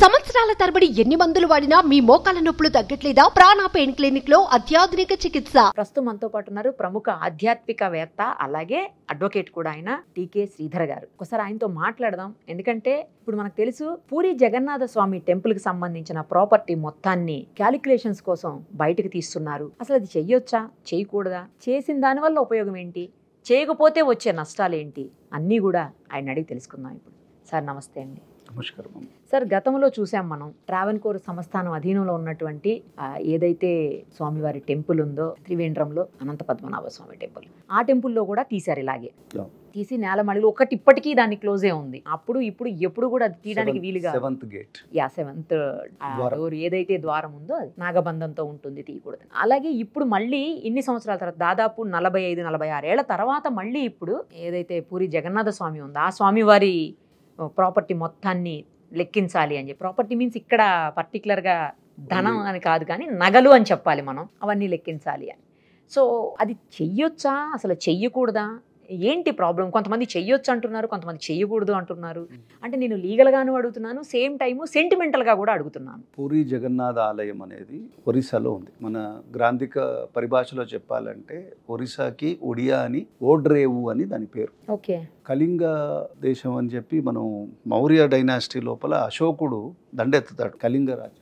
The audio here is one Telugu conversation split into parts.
సంవత్సరాల తరబడి ఎన్ని మందులు వాడినా మీ మోకాల నొప్పులు తగ్గట్లేదా? ప్రాణ పెయిన్ క్లినిక్ లో అత్యాధునిక చికిత్స. ప్రస్తుతం మనతో పాటు ఉన్నారు ప్రముఖ ఆధ్యాత్మికవేత్త అలాగే అడ్వకేట్ కూడా ఆయన టీకే శ్రీధర్ గారు. ఒకసారి ఆయనతో మాట్లాడదాం. ఎందుకంటే ఇప్పుడు మనకు తెలుసు పూరి జగన్నాథ స్వామి టెంపుల్ కి సంబంధించిన ప్రాపర్టీ మొత్తాన్ని క్యాలిక్యులేషన్స్ కోసం బయటకు తీస్తున్నారు. అసలు అది చెయ్యొచ్చా, చేయకూడదా, చేసిన దానివల్ల ఉపయోగం ఏంటి, చేయకపోతే వచ్చే నష్టాలు ఏంటి, అన్నీ కూడా ఆయన అడిగి తెలుసుకుందాం. ఇప్పుడు సార్ నమస్తే అండి. నమస్కారం సార్, గతంలో చూసాం మనం ట్రావెన్కోర్ సంస్థానం అధీనంలో ఉన్నటువంటి ఏదైతే స్వామివారి టెంపుల్ ఉందో త్రివేంద్రంలో అనంత పద్మనాభ స్వామి టెంపుల్, ఆ టెంపుల్లో కూడా తీశారు. ఇలాగే తీసి నేలమడిలో ఒకటి ఇప్పటికీ దాన్ని క్లోజే ఉంది. అప్పుడు ఇప్పుడు ఎప్పుడు కూడా అది తీయడానికి వీలుగా సెవెంత్ డోర్ ఏదైతే ద్వారం ఉందో అది నాగబంధంతో ఉంటుంది, తీయకూడదు. అలాగే ఇప్పుడు మళ్ళీ ఇన్ని సంవత్సరాల తర్వాత దాదాపు 45-46 ఏళ్ల తర్వాత మళ్ళీ ఇప్పుడు ఏదైతే పూరి జగన్నాథ స్వామి ఉందో ఆ స్వామివారి ప్రాపర్టీ మొత్తాన్ని లెక్కించాలి అని చెప్పి, ప్రాపర్టీ మీన్స్ ఇక్కడ పర్టికులర్గా ధనం అని కాదు కానీ నగలు అని చెప్పాలి మనం, అవన్నీ లెక్కించాలి అని. సో అది చెయ్యొచ్చా, అసలు చెయ్యకూడదా, ఏంటి ప్రాబ్లం? కొంతమంది చెయ్యొచ్చు అంటున్నారు, కొంతమంది చెయ్యకూడదు అంటున్నారు. అంటే నేను లీగల్గాను అడుగుతున్నాను, సేమ్ టైము సెంటిమెంటల్గా కూడా అడుగుతున్నాను. పూరి జగన్నాథ ఆలయం అనేది ఒరిస్సాలో ఉంది. మన గ్రాంధిక పరిభాషలో చెప్పాలంటే ఒరిస్సాకి ఒడియా అని ఓడ్రేవు అని దాని పేరు. ఓకే. కళింగ దేశం అని చెప్పి మనం మౌర్య డైనాసిటీ లోపల అశోకుడు దండెత్తుతాడు కళింగ రాజు.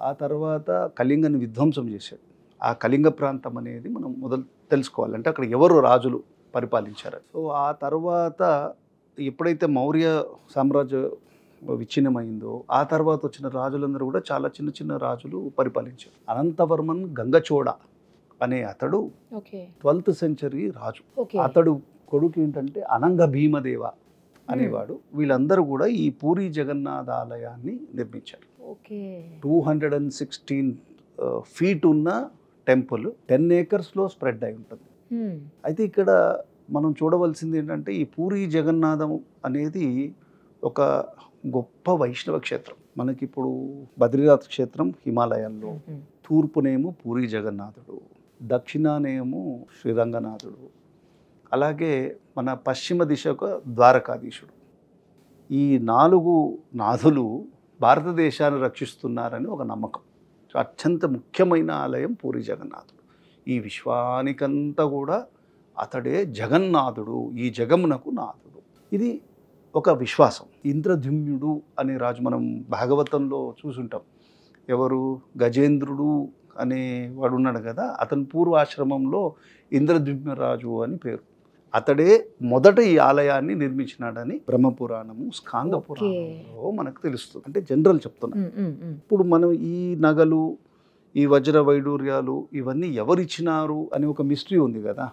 ఆ తర్వాత కళింగని విధ్వంసం చేశాడు. ఆ కళింగ ప్రాంతం అనేది మనం మొదలు తెలుసుకోవాలంటే అక్కడ ఎవరు రాజులు పరిపాలించారు. సో ఆ తర్వాత ఎప్పుడైతే మౌర్య సామ్రాజ్యం విచ్ఛిన్నమైందో ఆ తర్వాత వచ్చిన రాజులందరూ కూడా చాలా చిన్న చిన్న రాజులు పరిపాలించారు. అనంతవర్మన్ గంగచోడ అనే అతడు 12th సెంచరీ రాజు. అతడు కొడుకు ఏంటంటే అనంగ భీమదేవ అనేవాడు. వీళ్ళందరూ కూడా ఈ పూరి జగన్నాథ ఆలయాన్ని నిర్మించారు. 216 ఫీట్ ఉన్న టెంపుల్ 10 ఏకర్స్లో స్ప్రెడ్ అయి ఉంటుంది. అయితే ఇక్కడ మనం చూడవలసింది ఏంటంటే ఈ పూరి జగన్నాథం అనేది ఒక గొప్ప వైష్ణవ క్షేత్రం. మనకిప్పుడు బద్రీనాథ్ క్షేత్రం హిమాలయాల్లో, తూర్పునేమో పూరి జగన్నాథుడు, దక్షిణానేమో శ్రీరంగనాథుడు, అలాగే మన పశ్చిమ దిశకు ద్వారకాధీశుడు. ఈ 4 నాథులు భారతదేశాన్ని రక్షిస్తున్నారని ఒక నమ్మకం. అత్యంత ముఖ్యమైన ఆలయం పూరి జగన్నాథుడు. ఈ విశ్వానికంతా కూడా అతడే జగన్నాథుడు, ఈ జగమునకు నాథుడు. ఇది ఒక విశ్వాసం. ఇంద్రద్యుమ్నుడు అనే రాజు మనం భాగవతంలో చూసుంటాం. ఎవరు? గజేంద్రుడు అనే వాడు ఉన్నాడు కదా, అతని పూర్వాశ్రమంలో ఇంద్రద్యుమ్న రాజు అని పేరు. అతడే మొదట ఈ ఆలయాన్ని నిర్మించినాడని బ్రహ్మపురాణము, స్కాంద పురాణంలో మనకు తెలుస్తుంది. అంటే జనరల్ చెప్తున్నాం. ఇప్పుడు మనం ఈ నగలు, ఈ వజ్ర వైడూర్యాలు ఇవన్నీ ఎవరిచ్చినారు అని ఒక మిస్టరీ ఉంది కదా.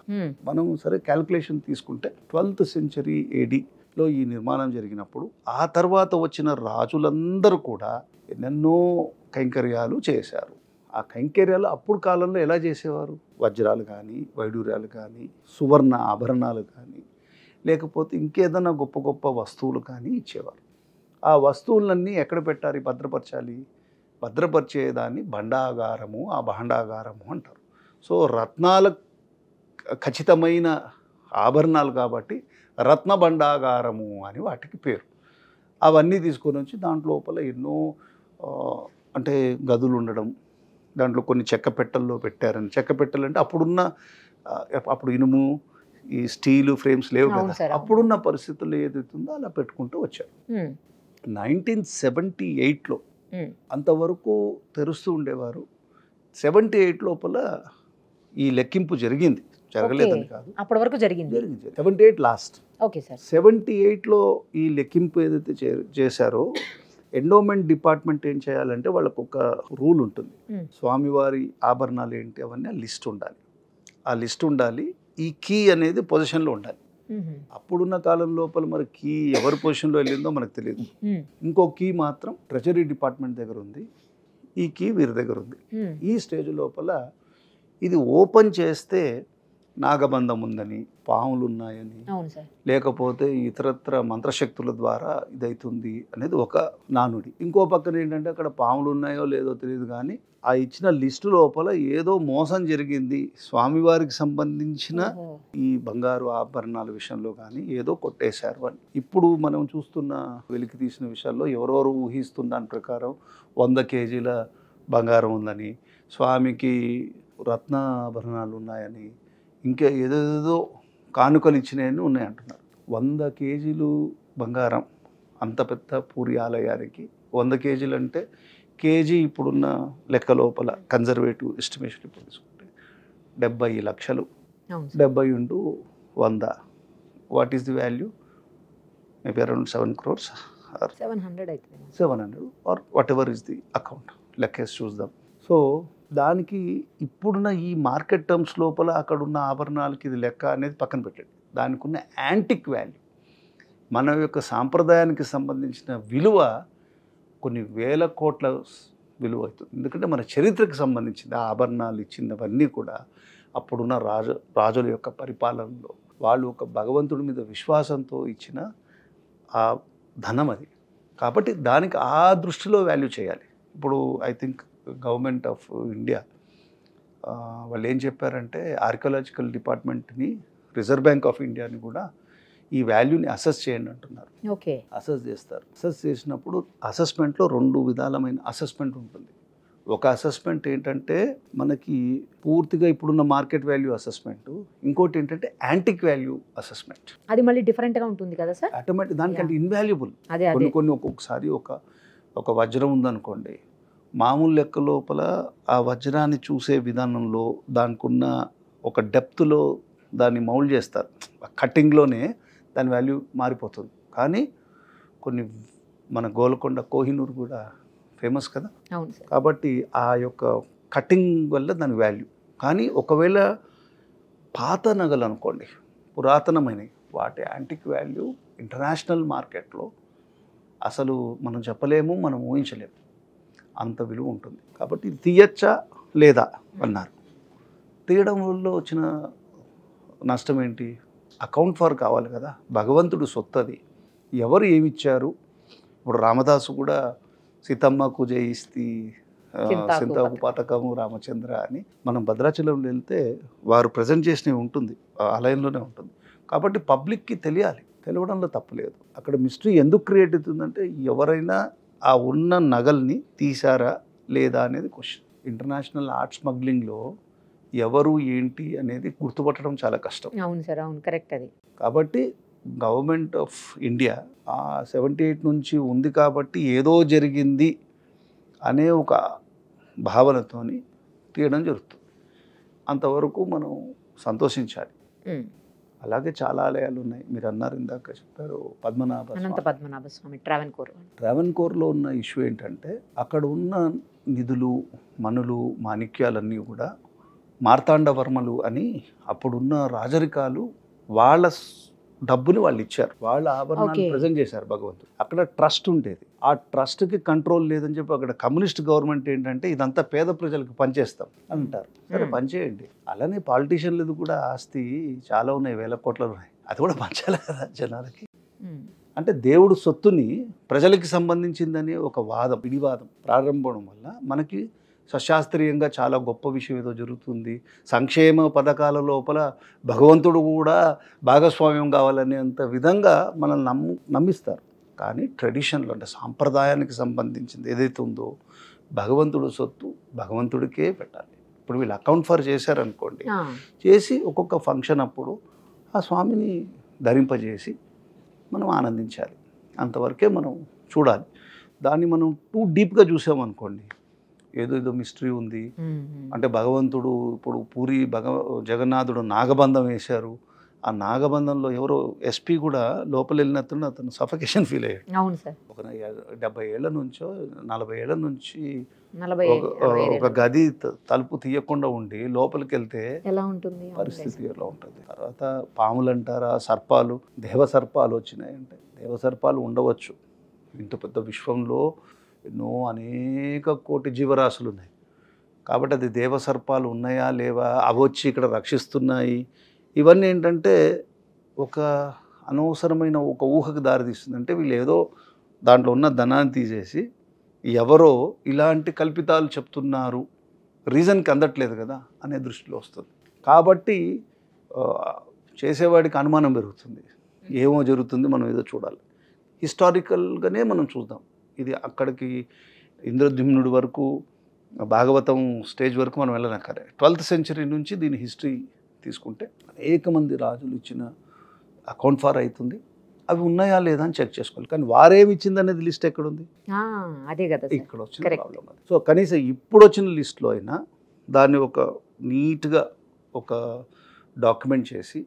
మనం సరే క్యాల్కులేషన్ తీసుకుంటే 12th సెంచరీ ఏడీలో ఈ నిర్మాణం జరిగినప్పుడు ఆ తర్వాత వచ్చిన రాజులందరూ కూడా ఎన్నెన్నో కైంకర్యాలు చేశారు. ఆ కైంకర్యాలు అప్పుడు కాలంలో ఎలా చేసేవారు? వజ్రాలు కానీ, వైడూర్యాలు కానీ, సువర్ణ ఆభరణాలు కానీ, లేకపోతే ఇంకేదైనా గొప్ప గొప్ప వస్తువులు కానీ ఇచ్చేవారు. ఆ వస్తువులన్నీ ఎక్కడ పెట్టాలి, భద్రపరచాలి? భద్రపరిచేదాన్ని భండాగారము, ఆ భాండాగారము అంటారు. సో రత్నాల ఖచ్చితమైన ఆభరణాలు కాబట్టి రత్న భండాగారము అని వాటికి పేరు. అవన్నీ తీసుకొని వచ్చి దాంట్లోపల ఎన్నో అంటే గదులు ఉండడం, దాంట్లో కొన్ని చెక్క పెట్టెల్లో పెట్టారని. చెక్క పెట్టెలు అంటే అప్పుడు ఇనుము, ఈ స్టీలు ఫ్రేమ్స్ లేవు కదా, అప్పుడున్న పరిస్థితుల్లో ఏదైతుందో అలా పెట్టుకుంటూ వచ్చారు. 1978లో అంతవరకు తెరుస్తూ ఉండేవారు. 78 లోపల ఈ లెక్కింపు జరిగింది, జరగలేదని కాదు, అప్పటి వరకు జరిగింది. 78 లాస్ట్. Okay sir. 78లో ఈ లెక్కింపు ఏదైతే చేశారో ఎండోమెంట్ డిపార్ట్మెంట్ ఏం చేయాలంటే వాళ్ళకు ఒక రూల్ ఉంటుంది. స్వామివారి ఆభరణాలు ఏంటి అవన్నీ లిస్ట్ ఉండాలి. ఆ లిస్ట్ ఉండాలి. ఈ కీ అనేది పొజిషన్లో ఉండాలి. అప్పుడున్న కాలం లోపల మరి కీ ఎవరి పొజిషన్లో వెళ్ళిందో మనకు తెలియదు. ఇంకో కీ మాత్రం ట్రెజరీ డిపార్ట్మెంట్ దగ్గర ఉంది, ఈ కీ వీరి దగ్గర ఉంది. ఈ స్టేజ్ లోపల ఇది ఓపెన్ చేస్తే నాగబంధం ఉందని, పాములు ఉన్నాయని, లేకపోతే ఇతరత్ర మంత్రశక్తుల ద్వారా ఇదైతుంది అనేది ఒక నానుడి. ఇంకో పక్కన ఏంటంటే అక్కడ పాములు ఉన్నాయో లేదో తెలియదు కానీ ఆ ఇచ్చిన లిస్టు లోపల ఏదో మోసం జరిగింది, స్వామివారికి సంబంధించిన ఈ బంగారు ఆభరణాల విషయంలో కానీ ఏదో కొట్టేశారు అని. ఇప్పుడు మనం చూస్తున్న వెలికి తీసిన విషయాల్లో ఎవరెవరు ఊహిస్తున్న దాని ప్రకారం 100 కేజీల బంగారం ఉందని, స్వామికి రత్నాభరణాలు ఉన్నాయని, ఇంకా ఏదేదో కానుకలు ఇచ్చినాయని ఉన్నాయంటున్నారు. 100 కేజీలు బంగారం అంత పెద్ద పూరి ఆలయానికి 100 కేజీలు అంటే కేజీ ఇప్పుడున్న లెక్క లోపల కన్జర్వేటివ్ ఎస్టిమేషన్ ఇప్పుడు తీసుకుంటే 70 లక్షలు. 70 into 100, what is the value? Maybe around 7 crores or 700 or whatever is the account, లెక్కేసి చూద్దాం. సో దానికి ఇప్పుడున్న ఈ మార్కెట్ టర్మ్స్ లోపల అక్కడ ఉన్న ఆభరణాలకి ఇది లెక్క అనేది పక్కన పెట్టండి. దానికి ఉన్న యాంటిక్ వాల్యూ, మన యొక్క సాంప్రదాయానికి సంబంధించిన విలువ కొన్ని వేల కోట్ల విలువ అవుతుంది. ఎందుకంటే మన చరిత్రకు సంబంధించింది ఆ ఆభరణాలు ఇచ్చినవన్నీ కూడా అప్పుడున్న రాజుల యొక్క పరిపాలనలో వాళ్ళు ఒక భగవంతుడి మీద విశ్వాసంతో ఇచ్చిన ఆ ధనం అది. కాబట్టి దానికి ఆ దృష్టిలో వాల్యూ చేయాలి. ఇప్పుడు I think government of India వాళ్ళు ఏం చెప్పారంటే ఆర్కియాలజికల్ డిపార్ట్మెంట్ని, రిజర్వ్ బ్యాంక్ ఆఫ్ ఇండియాని కూడా ఈ వాల్యూని అసెస్ చేయండి అంటున్నారు. ఓకే, అసెస్ చేస్తారు. అసెస్ చేసినప్పుడు అసెస్మెంట్లో 2 విధాలమైన అసెస్మెంట్ ఉంటుంది. ఒక అసెస్మెంట్ ఏంటంటే మనకి పూర్తిగా ఇప్పుడున్న మార్కెట్ వాల్యూ అసెస్మెంట్, ఇంకోటి ఏంటంటే యాంటిక్ వాల్యూ అసెస్మెంట్. అది మళ్ళీ డిఫరెంట్గా ఉంటుంది కదా సార్? ఆటోమేటిక్ దానికంటే ఇన్వాల్యుబుల్. అదే కొన్ని ఒక్కొక్కసారి ఒక వజ్రం ఉందనుకోండి, మామూలు లెక్క లోపల ఆ వజ్రాన్ని చూసే విధానంలో దానికి ఉన్న ఒక డెప్త్లో దాన్ని మౌల్డ్ చేస్తారు. కట్టింగ్లోనే దాని వాల్యూ మారిపోతుంది. కానీ కొన్ని మన గోల్కొండ, కోహినూర్ కూడా ఫేమస్ కదా. అవును సార్. కాబట్టి ఆ యొక్క కటింగ్ వల్ల దాని వాల్యూ. కానీ ఒకవేళ పాత నగలు అనుకోండి, పురాతనమైనవి, వాటి యాంటిక్ వాల్యూ ఇంటర్నేషనల్ మార్కెట్లో అసలు మనం చెప్పలేము, మనం ఊహించలేము, అంత విలువ ఉంటుంది. కాబట్టి ఇది తీయచ్చా లేదా అన్నారు. తీయడం వల్ల వచ్చిన నష్టం ఏంటి? అకౌంట్ ఫర్ కావాలి కదా. భగవంతుడు సొత్తది, ఎవరు ఏమిచ్చారు? ఇప్పుడు రామదాసు కూడా సీతమ్మకు జయిస్తి సింతాకు పథకము రామచంద్ర అని మనం భద్రాచలంలో వెళ్తే వారు ప్రజెంట్ చేసినవి ఉంటుంది, ఆలయంలోనే ఉంటుంది. కాబట్టి పబ్లిక్కి తెలియాలి, తెలియడంలో తప్పులేదు. అక్కడ మిస్టరీ ఎందుకు క్రియేట్ అవుతుందంటే ఎవరైనా ఆ ఉన్న నగల్ని తీశారా లేదా అనేది క్వశ్చన్. ఇంటర్నేషనల్ ఆర్ట్ స్మగ్లింగ్లో ఎవరు ఏంటి అనేది గుర్తుపట్టడం చాలా కష్టం. అవును సార్, అవును, కరెక్ట్. అది కాబట్టి గవర్నమెంట్ ఆఫ్ ఇండియా 78 నుంచి ఉంది కాబట్టి ఏదో జరిగింది అనే ఒక భావనతోని తీయడం జరుగుతుంది. అంతవరకు మనం సంతోషించాలి. అలాగే చాలా ఆలయాలు ఉన్నాయి. మీరు అన్నారు ఇందాక చెప్పారు అనంత పద్మనాభ స్వామి ట్రావెన్కోర్లో ఉన్న ఇష్యూ ఏంటంటే అక్కడ ఉన్న నిధులు, మనులు, మాణిక్యాలన్నీ కూడా మార్తాండవర్మలు అని అప్పుడున్న రాజరికాలు వాళ్ళ డబ్బుని వాళ్ళు ఇచ్చారు, వాళ్ళ ఆభరణాలు ప్రజెంట్ చేశారు భగవంతుడు. అక్కడ ట్రస్ట్ ఉండేది, ఆ ట్రస్ట్కి కంట్రోల్ లేదని చెప్పి అక్కడ కమ్యూనిస్ట్ గవర్నమెంట్ ఏంటంటే ఇదంతా పేద ప్రజలకు పనిచేస్తాం అంటారు. సరే పనిచేయండి. అలానే పాలిటీషియన్లది కూడా ఆస్తి చాలా ఉన్నాయి, 1000 కోట్ల ఉన్నాయి, అది కూడా పంచాలి కదా జనాలకి. అంటే దేవుడు సొత్తుని ప్రజలకి సంబంధించిందని ఒక వాదం, పిడివాదం ప్రారంభం వల్ల మనకి సశాస్త్రీయంగా చాలా గొప్ప విషయం ఏదో జరుగుతుంది, సంక్షేమ పథకాల లోపల భగవంతుడు కూడా భాగస్వామ్యం కావాలనేంత విధంగా మనల్ని నమ్మిస్తారు. కానీ ట్రెడిషన్లో అంటే సాంప్రదాయానికి సంబంధించింది ఏదైతే ఉందో భగవంతుడు సొత్తు భగవంతుడికే పెట్టాలి. ఇప్పుడు వీళ్ళు అకౌంట్ ఫర్ చేశారనుకోండి, చేసి ఒక్కొక్క ఫంక్షన్ అప్పుడు ఆ స్వామిని ధరింపజేసి మనం ఆనందించాలి. అంతవరకే మనం చూడాలి. దాన్ని మనం టూ డీప్గా చూసామనుకోండి, ఏదో మిస్టరీ ఉంది అంటే భగవంతుడు ఇప్పుడు పూరి జగన్నాథుడు నాగబంధం వేశారు, ఆ నాగబంధంలో ఎవరో ఎస్పీ కూడా లోపల వెళ్ళినప్పుడు అతను సఫకేషన్ ఫీల్ అయ్యాడు. అవును సార్. ఒక 70 ఏళ్ల నుంచో 40 ఏళ్ల నుంచి ఒక గది తలుపు తీయకుండా ఉండి లోపలికి వెళ్తే ఎలా ఉంటుంది పరిస్థితి ఎలా ఉంటుంది. తర్వాత పాములు అంటారా, సర్పాలు, దేవసర్పాలు వచ్చినాయంటే దేవసర్పాలు ఉండవచ్చు. ఇంత పెద్ద విశ్వంలో ఎన్నో అనేక కోటి జీవరాశులు ఉన్నాయి. కాబట్టి అది దేవసర్పాలు ఉన్నాయా లేవా, అవి వచ్చి ఇక్కడ రక్షిస్తున్నాయి, ఇవన్నీ ఏంటంటే ఒక అనవసరమైన ఒక ఊహకు దారితీస్తుంది. అంటే వీళ్ళు ఏదో దాంట్లో ఉన్న ధనాన్ని తీసేసి ఎవరో ఇలాంటి కల్పితాలు చెప్తున్నారు, రీజన్కి అందట్లేదు కదా అనే దృష్టిలో వస్తుంది. కాబట్టి చేసేవాడికి అనుమానం పెరుగుతుంది, ఏమో జరుగుతుంది, మనం ఏదో చూడాలి. హిస్టారికల్గానే మనం చూద్దాం. ఇది అక్కడికి ఇంద్రద్యుమ్నుడి వరకు భాగవతం స్టేజ్ వరకు మనం వెళ్ళనక్కరే. 12th century నుంచి దీని హిస్టరీ తీసుకుంటే అనేక మంది రాజులు ఇచ్చిన అకౌంట్ ఫార్ అవుతుంది. అవి ఉన్నాయా లేదా అని చెక్ చేసుకోవాలి. కానీ వారేమి ఇచ్చింది అనేది లిస్ట్ ఎక్కడుంది? అదే కదా ఇక్కడ వచ్చిన ప్రాబ్లం అది. సో కనీసం ఇప్పుడు వచ్చిన లిస్ట్లో అయినా దాన్ని ఒక నీట్గా ఒక డాక్యుమెంట్ చేసి,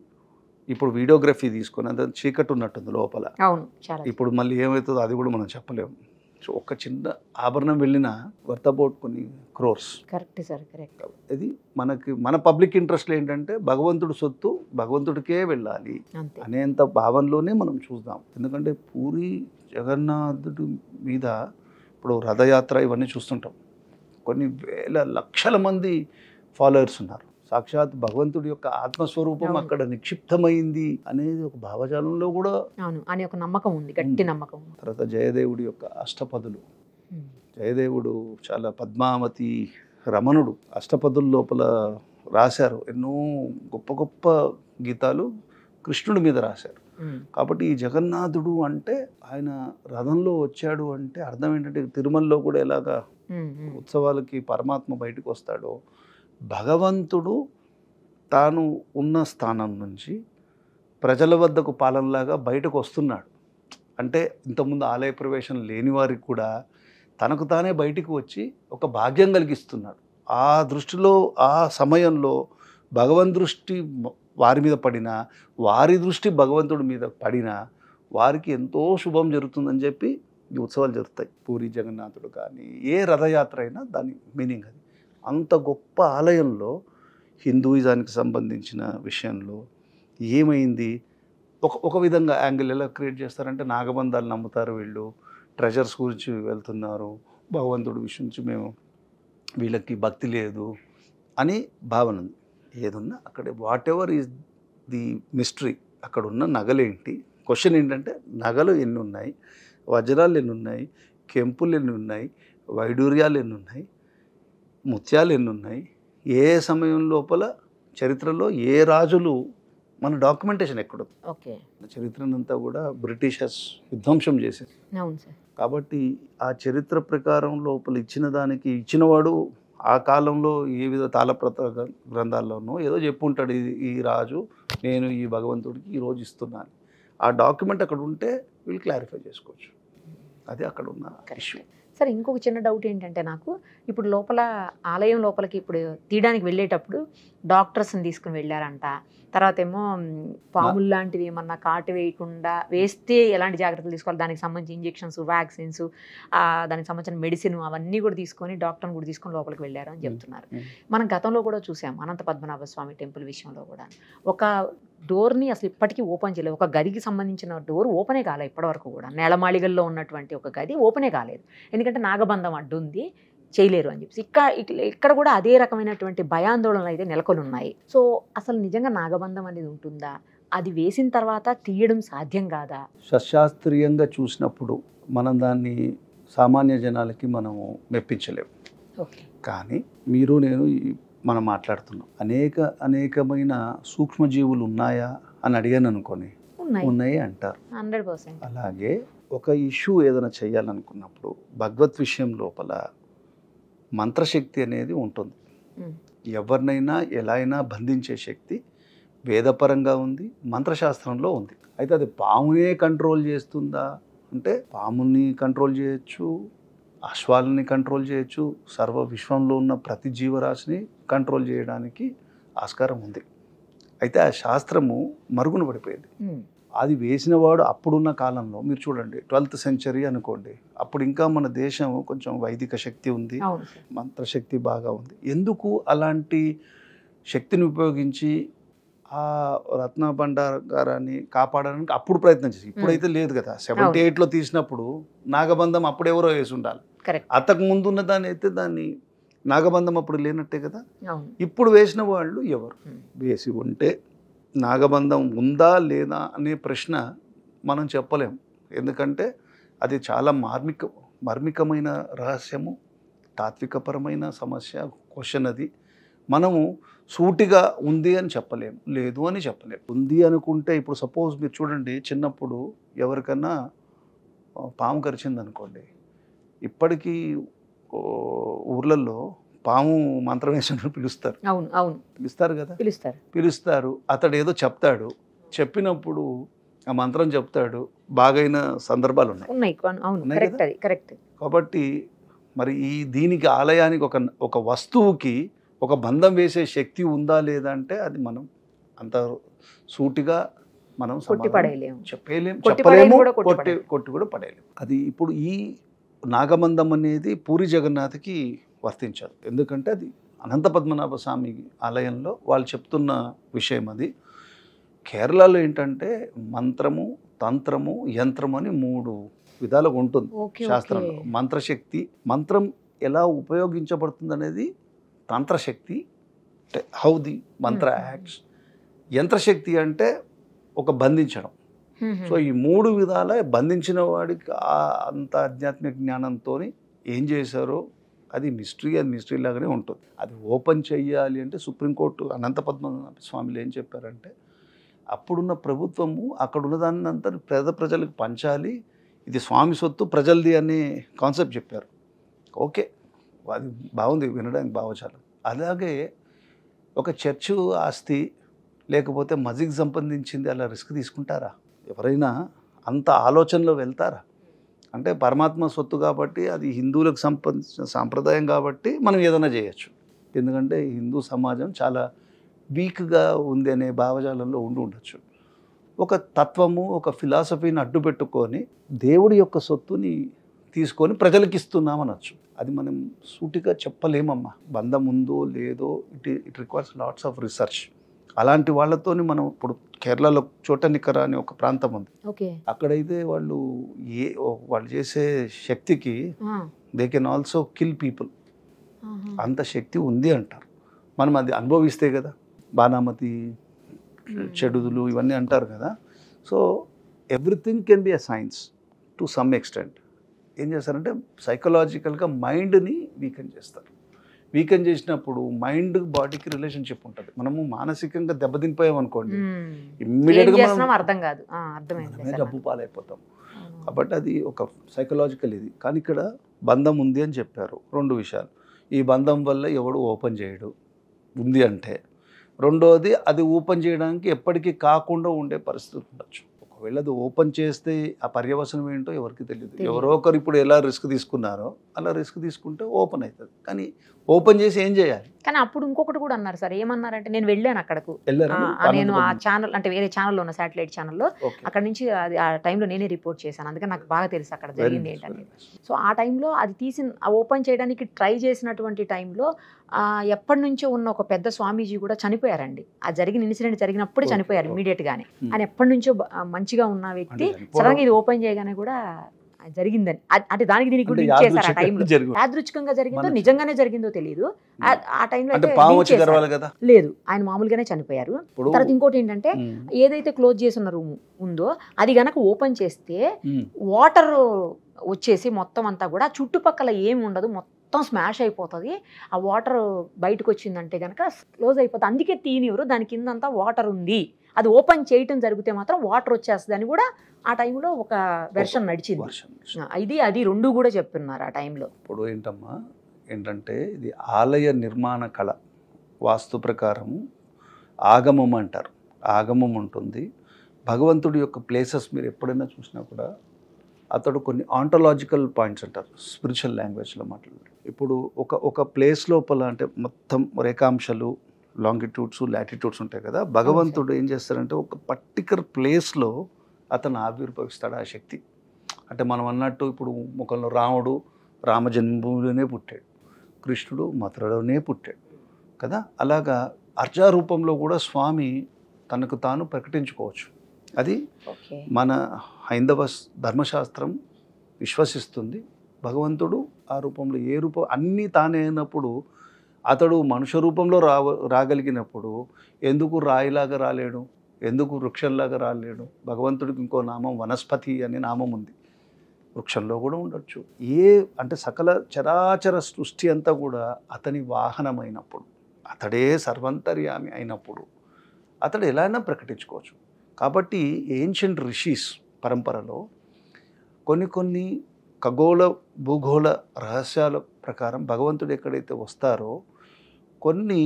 ఇప్పుడు వీడియోగ్రఫీ తీసుకొని అది చీకటి ఉన్నట్టుంది లోపల. అవును, ఇప్పుడు మళ్ళీ ఏమవుతుందో అది కూడా మనం చెప్పలేము. సో ఒక చిన్న ఆభరణం వెళ్ళిన వర్త్ అబౌట్ కొన్ని క్రోర్స్. Correct sir, correct. ఇది మన పబ్లిక్ ఇంట్రెస్ట్లో ఏంటంటే భగవంతుడి సొత్తు భగవంతుడికే వెళ్ళాలి అనేంత భావనలోనే మనం చూద్దాం. ఎందుకంటే పూరి జగన్నాథుడి మీద ఇప్పుడు రథయాత్ర ఇవన్నీ చూస్తుంటాం, కొన్ని వేల లక్షల మంది ఫాలోవర్స్ ఉన్నారు. సాక్షాత్ భగవంతుడి యొక్క ఆత్మస్వరూపం అక్కడ నిక్షిప్తమైంది అనేది ఒక భావజాలంలో కూడా అనే ఒక నమ్మకం ఉంది, గట్టి నమ్మకం. తర్వాత జయదేవుడి యొక్క అష్టపదులు, జయదేవుడు చాలా పద్మావతి రమణుడు అష్టపదుల లోపల రాశారు. ఎన్నో గొప్ప గొప్ప గీతాలు కృష్ణుడి మీద రాశారు. కాబట్టి ఈ జగన్నాథుడు అంటే ఆయన రథంలో వచ్చాడు అంటే అర్థం ఏంటంటే తిరుమలలో కూడా ఎలాగా ఉత్సవాలకి పరమాత్మ బయటకు వస్తాడో, భగవంతుడు తాను ఉన్న స్థానం నుంచి ప్రజల వద్దకు పాలనలాగా బయటకు వస్తున్నాడు. అంటే ఇంతకుముందు ఆలయ ప్రవేశం లేని వారికి కూడా తనకు తానే బయటికి వచ్చి ఒక భాగ్యం కలిగిస్తున్నాడు. ఆ దృష్టిలో ఆ సమయంలో భగవంతు దృష్టి వారి మీద పడినా, వారి దృష్టి భగవంతుడి మీద పడినా వారికి ఎంతో శుభం జరుగుతుందని చెప్పి ఈ ఉత్సవాలు జరుగుతాయి. పూరి జగన్నాథుడు కానీ ఏ రథయాత్ర అయినా దాని మీనింగ్ అది. అంత గొప్ప ఆలయంలో హిందూయిజానికి సంబంధించిన విషయంలో ఏమైంది, ఒక విధంగా యాంగిల్ ఎలా క్రియేట్ చేస్తారంటే నాగబంధాలు నమ్ముతారు వీళ్ళు, ట్రెజర్స్ గురించి వెళ్తున్నారు, భగవంతుడి విషయం నుంచి మేము వీళ్ళకి భక్తి లేదు అని భావన ఉంది. ఏదున్నా అక్కడ what ever is the mystery, అక్కడ ఉన్న నగలేంటి, క్వశ్చన్ ఏంటంటే నగలు ఎన్ని ఉన్నాయి, వజ్రాలు ఎన్ని ఉన్నాయి, కెంపులు ఎన్ని ఉన్నాయి, వైడూర్యాలు ఎన్ని ఉన్నాయి, ముత్యాలు ఎన్ని ఉన్నాయి, ఏ సమయం లోపల చరిత్రలో ఏ రాజులు, మన డాక్యుమెంటేషన్ ఎక్కడుంది. ఓకే, చరిత్రనంతా కూడా బ్రిటిషర్స్ విధ్వంసం చేశారు. కాబట్టి ఆ చరిత్ర ప్రకారం లోపల ఇచ్చిన దానికి ఇచ్చినవాడు ఆ కాలంలో ఏ విధ తాళప్రత గ్రంథాల్లోనో ఏదో చెప్పుంటాడు, ఈ రాజు నేను ఈ భగవంతుడికి ఈరోజు ఇస్తున్నాను. ఆ డాక్యుమెంట్ అక్కడ ఉంటే వీళ్ళు క్లారిఫై చేసుకోవచ్చు. అది అక్కడ ఉన్న ఇష్యూ. సరే, ఇంకొక చిన్న డౌట్ ఏంటంటే నాకు, ఇప్పుడు లోపల ఆలయం లోపలికి ఇప్పుడు తీయడానికి వెళ్ళేటప్పుడు డాక్టర్స్ని తీసుకుని వెళ్ళారంట, తర్వాత ఏమో పాములు లాంటివి ఏమన్నా కాటు వేయకుండా వేస్తే ఎలాంటి జాగ్రత్తలు తీసుకోవాలి, దానికి సంబంధించి ఇంజెక్షన్స్, వ్యాక్సిన్స్, దానికి సంబంధించిన మెడిసిన్ అవన్నీ కూడా తీసుకొని డాక్టర్ని కూడా తీసుకొని లోపలికి వెళ్ళారు అని చెప్తున్నారు. మనం గతంలో కూడా చూసాం అనంత పద్మనాభ స్వామి టెంపుల్ విషయంలో కూడా ఒక డోర్ని అసలు ఇప్పటికీ ఓపెన్ చేయలేదు. ఒక గదికి సంబంధించిన డోర్ ఓపెనే కాలేదు ఇప్పటివరకు కూడా. నేలమాళిగల్లో ఉన్నటువంటి ఒక గది ఓపెనే కాలేదు, ఎందుకంటే నాగబంధం అడ్డు ఉంది, చేయలేరు అని చెప్పి. ఇక్కడ కూడా అదే రకమైనటువంటి భయాందోళనలు అయితే నెలకొని ఉన్నాయి. సో అసలు నిజంగా నాగబంధం అనేది ఉంటుందా, అది వేసిన తర్వాత తీయడం సాధ్యం కాదా? సశాస్త్రీయంగా చూసినప్పుడు మనం దాన్ని సామాన్య జనాలకి మనము మెప్పించలేము. ఓకే, కానీ మీరు నేను మనం మాట్లాడుతున్నాం, అనేకమైన సూక్ష్మజీవులు ఉన్నాయా అని అడిగాను అనుకోని, ఉన్నాయి అంటారు. 100%. అలాగే ఒక ఇష్యూ ఏదైనా చేయాలనుకున్నప్పుడు భగవత్ విషయం లోపల మంత్రశక్తి అనేది ఉంటుంది. ఎవరినైనా ఎలా అయినా బంధించే శక్తి వేదపరంగా ఉంది, మంత్రశాస్త్రంలో ఉంది. అయితే అది పామునే కంట్రోల్ చేస్తుందా అంటే పాముని కంట్రోల్ చేయొచ్చు, అశ్వాలని కంట్రోల్ చేయొచ్చు, సర్వ విశ్వంలో ఉన్న ప్రతి జీవరాశిని కంట్రోల్ చేయడానికి ఆస్కారం ఉంది. అయితే ఆ శాస్త్రము మరుగున పడిపోయింది. అది వేసినవాడు అప్పుడున్న కాలంలో మీరు చూడండి 12th century అనుకోండి, అప్పుడు ఇంకా మన దేశం కొంచెం వైదిక శక్తి ఉంది, మంత్రశక్తి బాగా ఉంది. ఎందుకు అలాంటి శక్తిని ఉపయోగించి ఆ రత్న భండాగారాన్ని కాపాడడానికి అప్పుడు ప్రయత్నం చేసి, ఇప్పుడైతే లేదు కదా. 78లో తీసినప్పుడు నాగబంధం అప్పుడెవరో వేసి ఉండాలి, అంతకు ముందు ఉన్న దాన్ని అయితే దాన్ని నాగబంధం అప్పుడు లేనట్టే కదా. ఇప్పుడు వేసిన వాళ్ళు ఎవరు? వేసి ఉంటే నాగబంధం ఉందా లేదా అనే ప్రశ్న మనం చెప్పలేం, ఎందుకంటే అది చాలా మార్మికమైన రహస్యము, తాత్వికపరమైన సమస్య, క్వశ్చన్. అది మనము సూటిగా ఉంది అని చెప్పలేము, లేదు అని చెప్పలేము. ఉంది అనుకుంటే ఇప్పుడు సపోజ్ మీరు చూడండి, చిన్నప్పుడు ఎవరికన్నా పాము కరిచింది అనుకోండి, ఇప్పటికీ ఊర్లలో పాము మంత్రం వేసినట్టు పిలుస్తారు. అవును అవును, పిలుస్తారు కదా, పిలుస్తారు. అతడు ఏదో చెప్తాడు, చెప్పినప్పుడు ఆ మంత్రం చెప్తాడు, బాగైన సందర్భాలు ఉన్నాయి. అవును, కరెక్ట్, అది కరెక్ట్. కాబట్టి మరి దీనికి ఆలయానికి ఒక వస్తువుకి ఒక బంధం వేసే శక్తి ఉందా లేదా అంటే అది మనం అంత సూటిగా మనం చెప్పలేము, కొట్టి కూడా పడేయలేము. అది ఇప్పుడు ఈ నాగబంధం అనేది పూరి జగన్నాథ్కి వర్తించదు. ఎందుకంటే అది అనంత పద్మనాభ స్వామి ఆలయంలో వాళ్ళు చెప్తున్న విషయం. అది కేరళలో ఏంటంటే మంత్రము, తంత్రము, యంత్రము అని 3 విధాలుగా ఉంటుంది శాస్త్రంలో. మంత్రశక్తి, మంత్రం ఎలా ఉపయోగించబడుతుంది అనేది తంత్రశక్తి, హౌ ది మంత్ర యాక్ట్స్. యంత్రశక్తి అంటే ఒక బంధించడం. సో ఈ 3 విధాల బంధించిన వాడికి అంత ఆధ్యాత్మిక జ్ఞానంతో ఏం చేశారో అది మిస్టరీ లాగానే ఉంటుంది. అది ఓపెన్ చెయ్యాలి అంటే సుప్రీంకోర్టు అనంత పద్మనాభ స్వామిలు ఏం చెప్పారంటే, అప్పుడున్న ప్రభుత్వము అక్కడ ఉన్నదాన్ని అంతా ప్రజలకు పంచాలి, ఇది స్వామి సొత్తు ప్రజలది అనే కాన్సెప్ట్ చెప్పారు. ఓకే, అది బాగుంది, వినడానికి భావజాలం. అలాగే ఒక చర్చు ఆస్తి లేకపోతే మస్జిద్ సంబంధించింది అలా రిస్క్ తీసుకుంటారా? ఎవరైనా అంత ఆలోచనలో వెళ్తారా? అంటే పరమాత్మ సొత్తు కాబట్టి, అది హిందువులకు సంబంధించిన సాంప్రదాయం కాబట్టి మనం ఏదైనా చేయొచ్చు. ఎందుకంటే హిందూ సమాజం చాలా వీక్గా ఉంది అనే భావజాలంలో ఉండొచ్చు. ఒక తత్వము, ఒక ఫిలాసఫీని అడ్డు పెట్టుకొని దేవుడి యొక్క సొత్తుని తీసుకొని ప్రజలకు ఇస్తున్నామనొచ్చు. అది మనం సూటిగా చెప్పలేమమ్మా. బంధం ఉందో లేదో it requires lots of research. అలాంటి వాళ్ళతోని మనం ఇప్పుడు కేరళలో చోటనిక్కర అనే ఒక ప్రాంతం ఉంది. అక్కడైతే వాళ్ళు చేసే శక్తికి they can also kill people, అంత శక్తి ఉంది అంటారు. మనం అది అనుభవిస్తే కదా, బాణామతి చెడుదులు ఇవన్నీ అంటారు కదా. So everything can be a science to some extent. ఏం చేస్తారంటే సైకలాజికల్గా మైండ్ని వీకెన్ చేస్తారు. వీకెన్ చేసినప్పుడు మైండ్ బాడీకి రిలేషన్షిప్ ఉంటుంది. మనము మానసికంగా దెబ్బతినిపోయాం అనుకోండి, ఇమ్మీడియట్గా మనమే జబ్బు పాలైపోతాం. కాబట్టి అది ఒక సైకలాజికల్ ఇది. కానీ ఇక్కడ బంధం ఉంది అని చెప్పారు. 2 విషయాలు. ఈ బంధం వల్ల ఎవడు ఓపెన్ చేయడు ఉంది అంటే, రెండోది అది ఓపెన్ చేయడానికి ఎప్పటికీ కాకుండా ఉండే పరిస్థితి ఉండొచ్చు. ఒకవేళ అది ఓపెన్ చేస్తే ఆ పర్యవసనం ఏంటో ఎవరికి తెలియదు. ఎవరో ఒకరు ఇప్పుడు ఎలా రిస్క్ తీసుకున్నారో అలా రిస్క్ తీసుకుంటే ఓపెన్ అవుతుంది. కానీ ఓపెన్ చేసి ఏం చేయాలి? కానీ అప్పుడు ఇంకొకటి కూడా అన్నారు సార్, ఏమన్నారంటే, నేను వెళ్ళాను అక్కడకు, నేను ఆ ఛానల్ అంటే వేరే ఛానల్లో ఉన్న శాటిలైట్ ఛానల్లో అక్కడ నుంచి అది ఆ టైంలో నేనే రిపోర్ట్ చేశాను. అందుకని నాకు బాగా తెలుసు అక్కడ జరిగింది ఏంటనేది. సో ఆ టైంలో అది ఓపెన్ చేయడానికి ట్రై చేసినటువంటి టైంలో ఎప్పటి నుంచో ఉన్న ఒక పెద్ద స్వామీజీ కూడా చనిపోయారండి. ఆ జరిగిన ఇన్సిడెంట్ జరిగినప్పుడే చనిపోయారు ఇమీడియట్ గానే. ఆయన ఎప్పటి నుంచో మంచిగా ఉన్న వ్యక్తి సడన్ గా ఇది ఓపెన్ చేయగానే కూడా జరిగిందని, అంటే దానికి దీనికి కూడా లింక్ చేశారు. ఆ టైంలో యాదృచ్ఛికంగా జరిగిందో నిజంగానే జరిగిందో తెలియదు. ఆ టైంలో లేదు, ఆయన మామూలుగానే చనిపోయారు. తర్వాత ఇంకోటి ఏంటంటే, ఏదైతే క్లోజ్ చేసిన రూమ్ ఉందో అది గనక ఓపెన్ చేస్తే వాటర్ వచ్చేసి మొత్తం అంతా కూడా చుట్టుపక్కల ఏమి ఉండదు, మొత్తం స్మాష్ అయిపోతుంది. ఆ వాటర్ బయటకు వచ్చిందంటే కనుక క్లోజ్ అయిపోతుంది. అందుకే తీనివ్వరు, దాని కిందంతా వాటర్ ఉంది. అది ఓపెన్ చేయటం జరిగితే మాత్రం వాటర్ వచ్చేస్తుంది అని కూడా ఆ టైంలో ఒక వెర్షన్ నడిచింది. అది 2 కూడా చెప్తున్నారు ఆ టైంలో. ఇప్పుడు ఏంటంటే ఇది ఆలయ నిర్మాణ కళ, వాస్తు ప్రకారము ఆగమం అంటారు. ఆగమం ఉంటుంది. భగవంతుడి యొక్క ప్లేసెస్ మీరు ఎప్పుడైనా చూసినా కూడా అతడు కొన్ని ఆంటలాజికల్ పాయింట్స్ అంటారు, స్పిరిచువల్ లాంగ్వేజ్లో మాట్లాడారు. ఇప్పుడు ఒక ప్లేస్ లోపల అంటే మొత్తం రేఖాంశాలు, లాంగిట్యూడ్స్, లాటిట్యూడ్స్ ఉంటాయి కదా. భగవంతుడు ఏం చేస్తారంటే ఒక పర్టికులర్ ప్లేస్లో అతను ఆవిర్భవిస్తాడు ఆ శక్తి. అంటే మనం అన్నట్టు ఇప్పుడు ముఖంలో రాముడు రామ జన్మభూమిలోనే పుట్టాడు, కృష్ణుడు మథురలోనే పుట్టాడు కదా. అలాగా అర్జారూపంలో కూడా స్వామి తనకు తాను ప్రకటించుకోవచ్చు. అది మన హైందవ ధర్మశాస్త్రం విశ్వసిస్తుంది. భగవంతుడు ఆ రూపంలో ఏ రూపం అన్నీ తానే అయినప్పుడు అతడు మనుష్య రూపంలో రాగలిగినప్పుడు ఎందుకు రాయిలాగా రాలేడు, ఎందుకు వృక్షంలాగా రాలేడు? భగవంతుడికి ఇంకో నామం వనస్పతి అనే నామం ఉంది. వృక్షంలో కూడా ఉండొచ్చు. అంటే సకల చరాచర సృష్టి అంతా కూడా అతని వాహనమైనప్పుడు అతడే సర్వంతర్యామి అయినప్పుడు అతడు ఎలా అయినా ప్రకటించుకోవచ్చు. కాబట్టి ఏన్షియంట్ రిషీస్ పరంపరలో కొన్ని ఖగోళ భూగోళ రహస్యాల ప్రకారం భగవంతుడు ఎక్కడైతే వస్తారో కొన్ని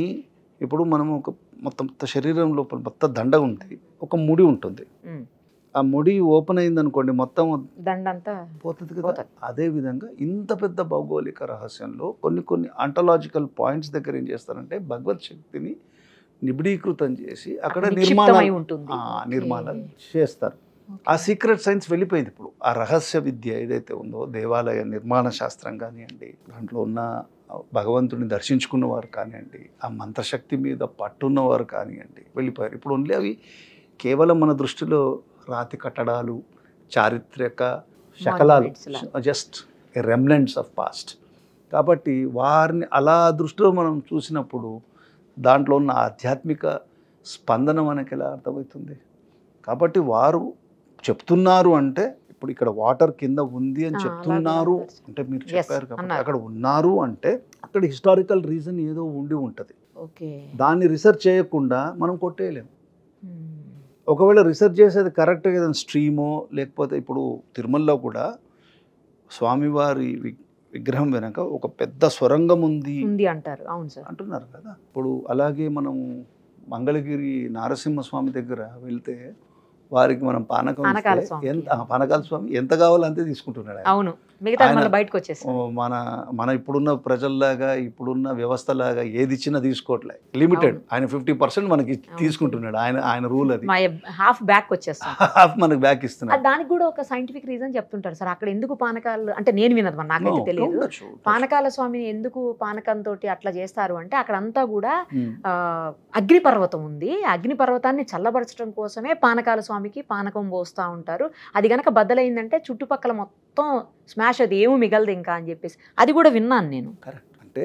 ఇప్పుడు మనం ఒక మొత్తం శరీరం లోపల మొత్తం దండ ఉంది, ఒక ముడి ఉంటుంది. ఆ ముడి ఓపెన్ అయిందనుకోండి మొత్తం దండంతా పోతుంది కదా. అదేవిధంగా ఇంత పెద్ద భౌగోళిక రహస్యంలో కొన్ని ఆంటలాజికల్ పాయింట్స్ దగ్గర ఏం చేస్తారంటే భగవత్ శక్తిని నిబిడీకృతం చేసి అక్కడ నిర్మాణాలు చేస్తారు. ఆ సీక్రెట్ సైన్స్ వెళ్ళిపోయింది. ఇప్పుడు ఆ రహస్య విద్య ఏదైతే ఉందో దేవాలయ నిర్మాణ శాస్త్రం కానివ్వండి, దాంట్లో ఉన్న భగవంతుడిని దర్శించుకున్నవారు కానివ్వండి, ఆ మంత్రశక్తి మీద పట్టున్నవారు కానివ్వండి వెళ్ళిపోయారు. ఇప్పుడు ఓన్లీ అవి కేవలం మన దృష్టిలో రాతి కట్టడాలు, చారిత్రక శకలాలు, జస్ట్ రెమ్నెంట్స్ ఆఫ్ పాస్ట్. కాబట్టి వారిని అలా దృష్టిలో మనం చూసినప్పుడు దాంట్లో ఉన్న ఆధ్యాత్మిక స్పందన మనకి ఎలా అర్థమవుతుంది? కాబట్టి వారు చెప్తున్నారు అంటే ఇప్పుడు ఇక్కడ వాటర్ కింద ఉంది అని చెప్తున్నారు అంటే మీరు చెప్పారు కాబట్టి అక్కడ ఉన్నారు అంటే అక్కడ హిస్టారికల్ రీజన్ ఏదో ఉండి ఉంటుంది. దాన్ని రీసెర్చ్ చేయకుండా మనం కొట్టేయలేము. ఒకవేళ రీసెర్చ్ చేసేది కరెక్ట్గా ఏదైనా స్ట్రీమో లేకపోతే ఇప్పుడు తిరుమలలో కూడా స్వామివారి విగ్రహం వెనక ఒక పెద్ద స్వరంగం ఉంది అంటారు. అవును సార్ అంటున్నారు కదా. ఇప్పుడు అలాగే మనం మంగళగిరి నారసింహస్వామి దగ్గర వెళ్తే వారికి మనం పానకాల స్వామి ఎంత కావాలో అంతే తీసుకుంటున్నాడు. అవును, మిగతా బయటకు వచ్చేసి మన ఇప్పుడున్న ప్రజల్లాగా ఇప్పుడున్న వ్యవస్థలాగా ఏది ఇచ్చినా తీసుకోవట్లే, లిమిటెడ్. ఆయన 50% మనకి తీసుకుంటున్నాడు. ఆయన రూల్ అది. హాఫ్ బ్యాక్ వచ్చేస్తాం, హాఫ్ మనకి బ్యాక్ ఇస్తున్నాడు. దానికి కూడా ఒక సైంటిఫిక్ రీజన్ చెప్తుంటారు సార్. అక్కడ ఎందుకు పానకాలు అంటే నేను వినదు, నాకైతే తెలియదు. పానకాల స్వామిని ఎందుకు పానకంతో అట్లా చేస్తారు అంటే అక్కడంతా కూడా అగ్నిపర్వతం ఉంది. అగ్నిపర్వతాన్ని చల్లబరచడం కోసమే పానకాల స్వామికి పానకం పోస్తూ ఉంటారు. అది గనక బద్దలైందంటే చుట్టుపక్కల మొత్తం స్మాష్, అది ఏమీ మిగలదు ఇంకా అని చెప్పేసి అది కూడా విన్నాను నేను. కరెక్ట్. అంటే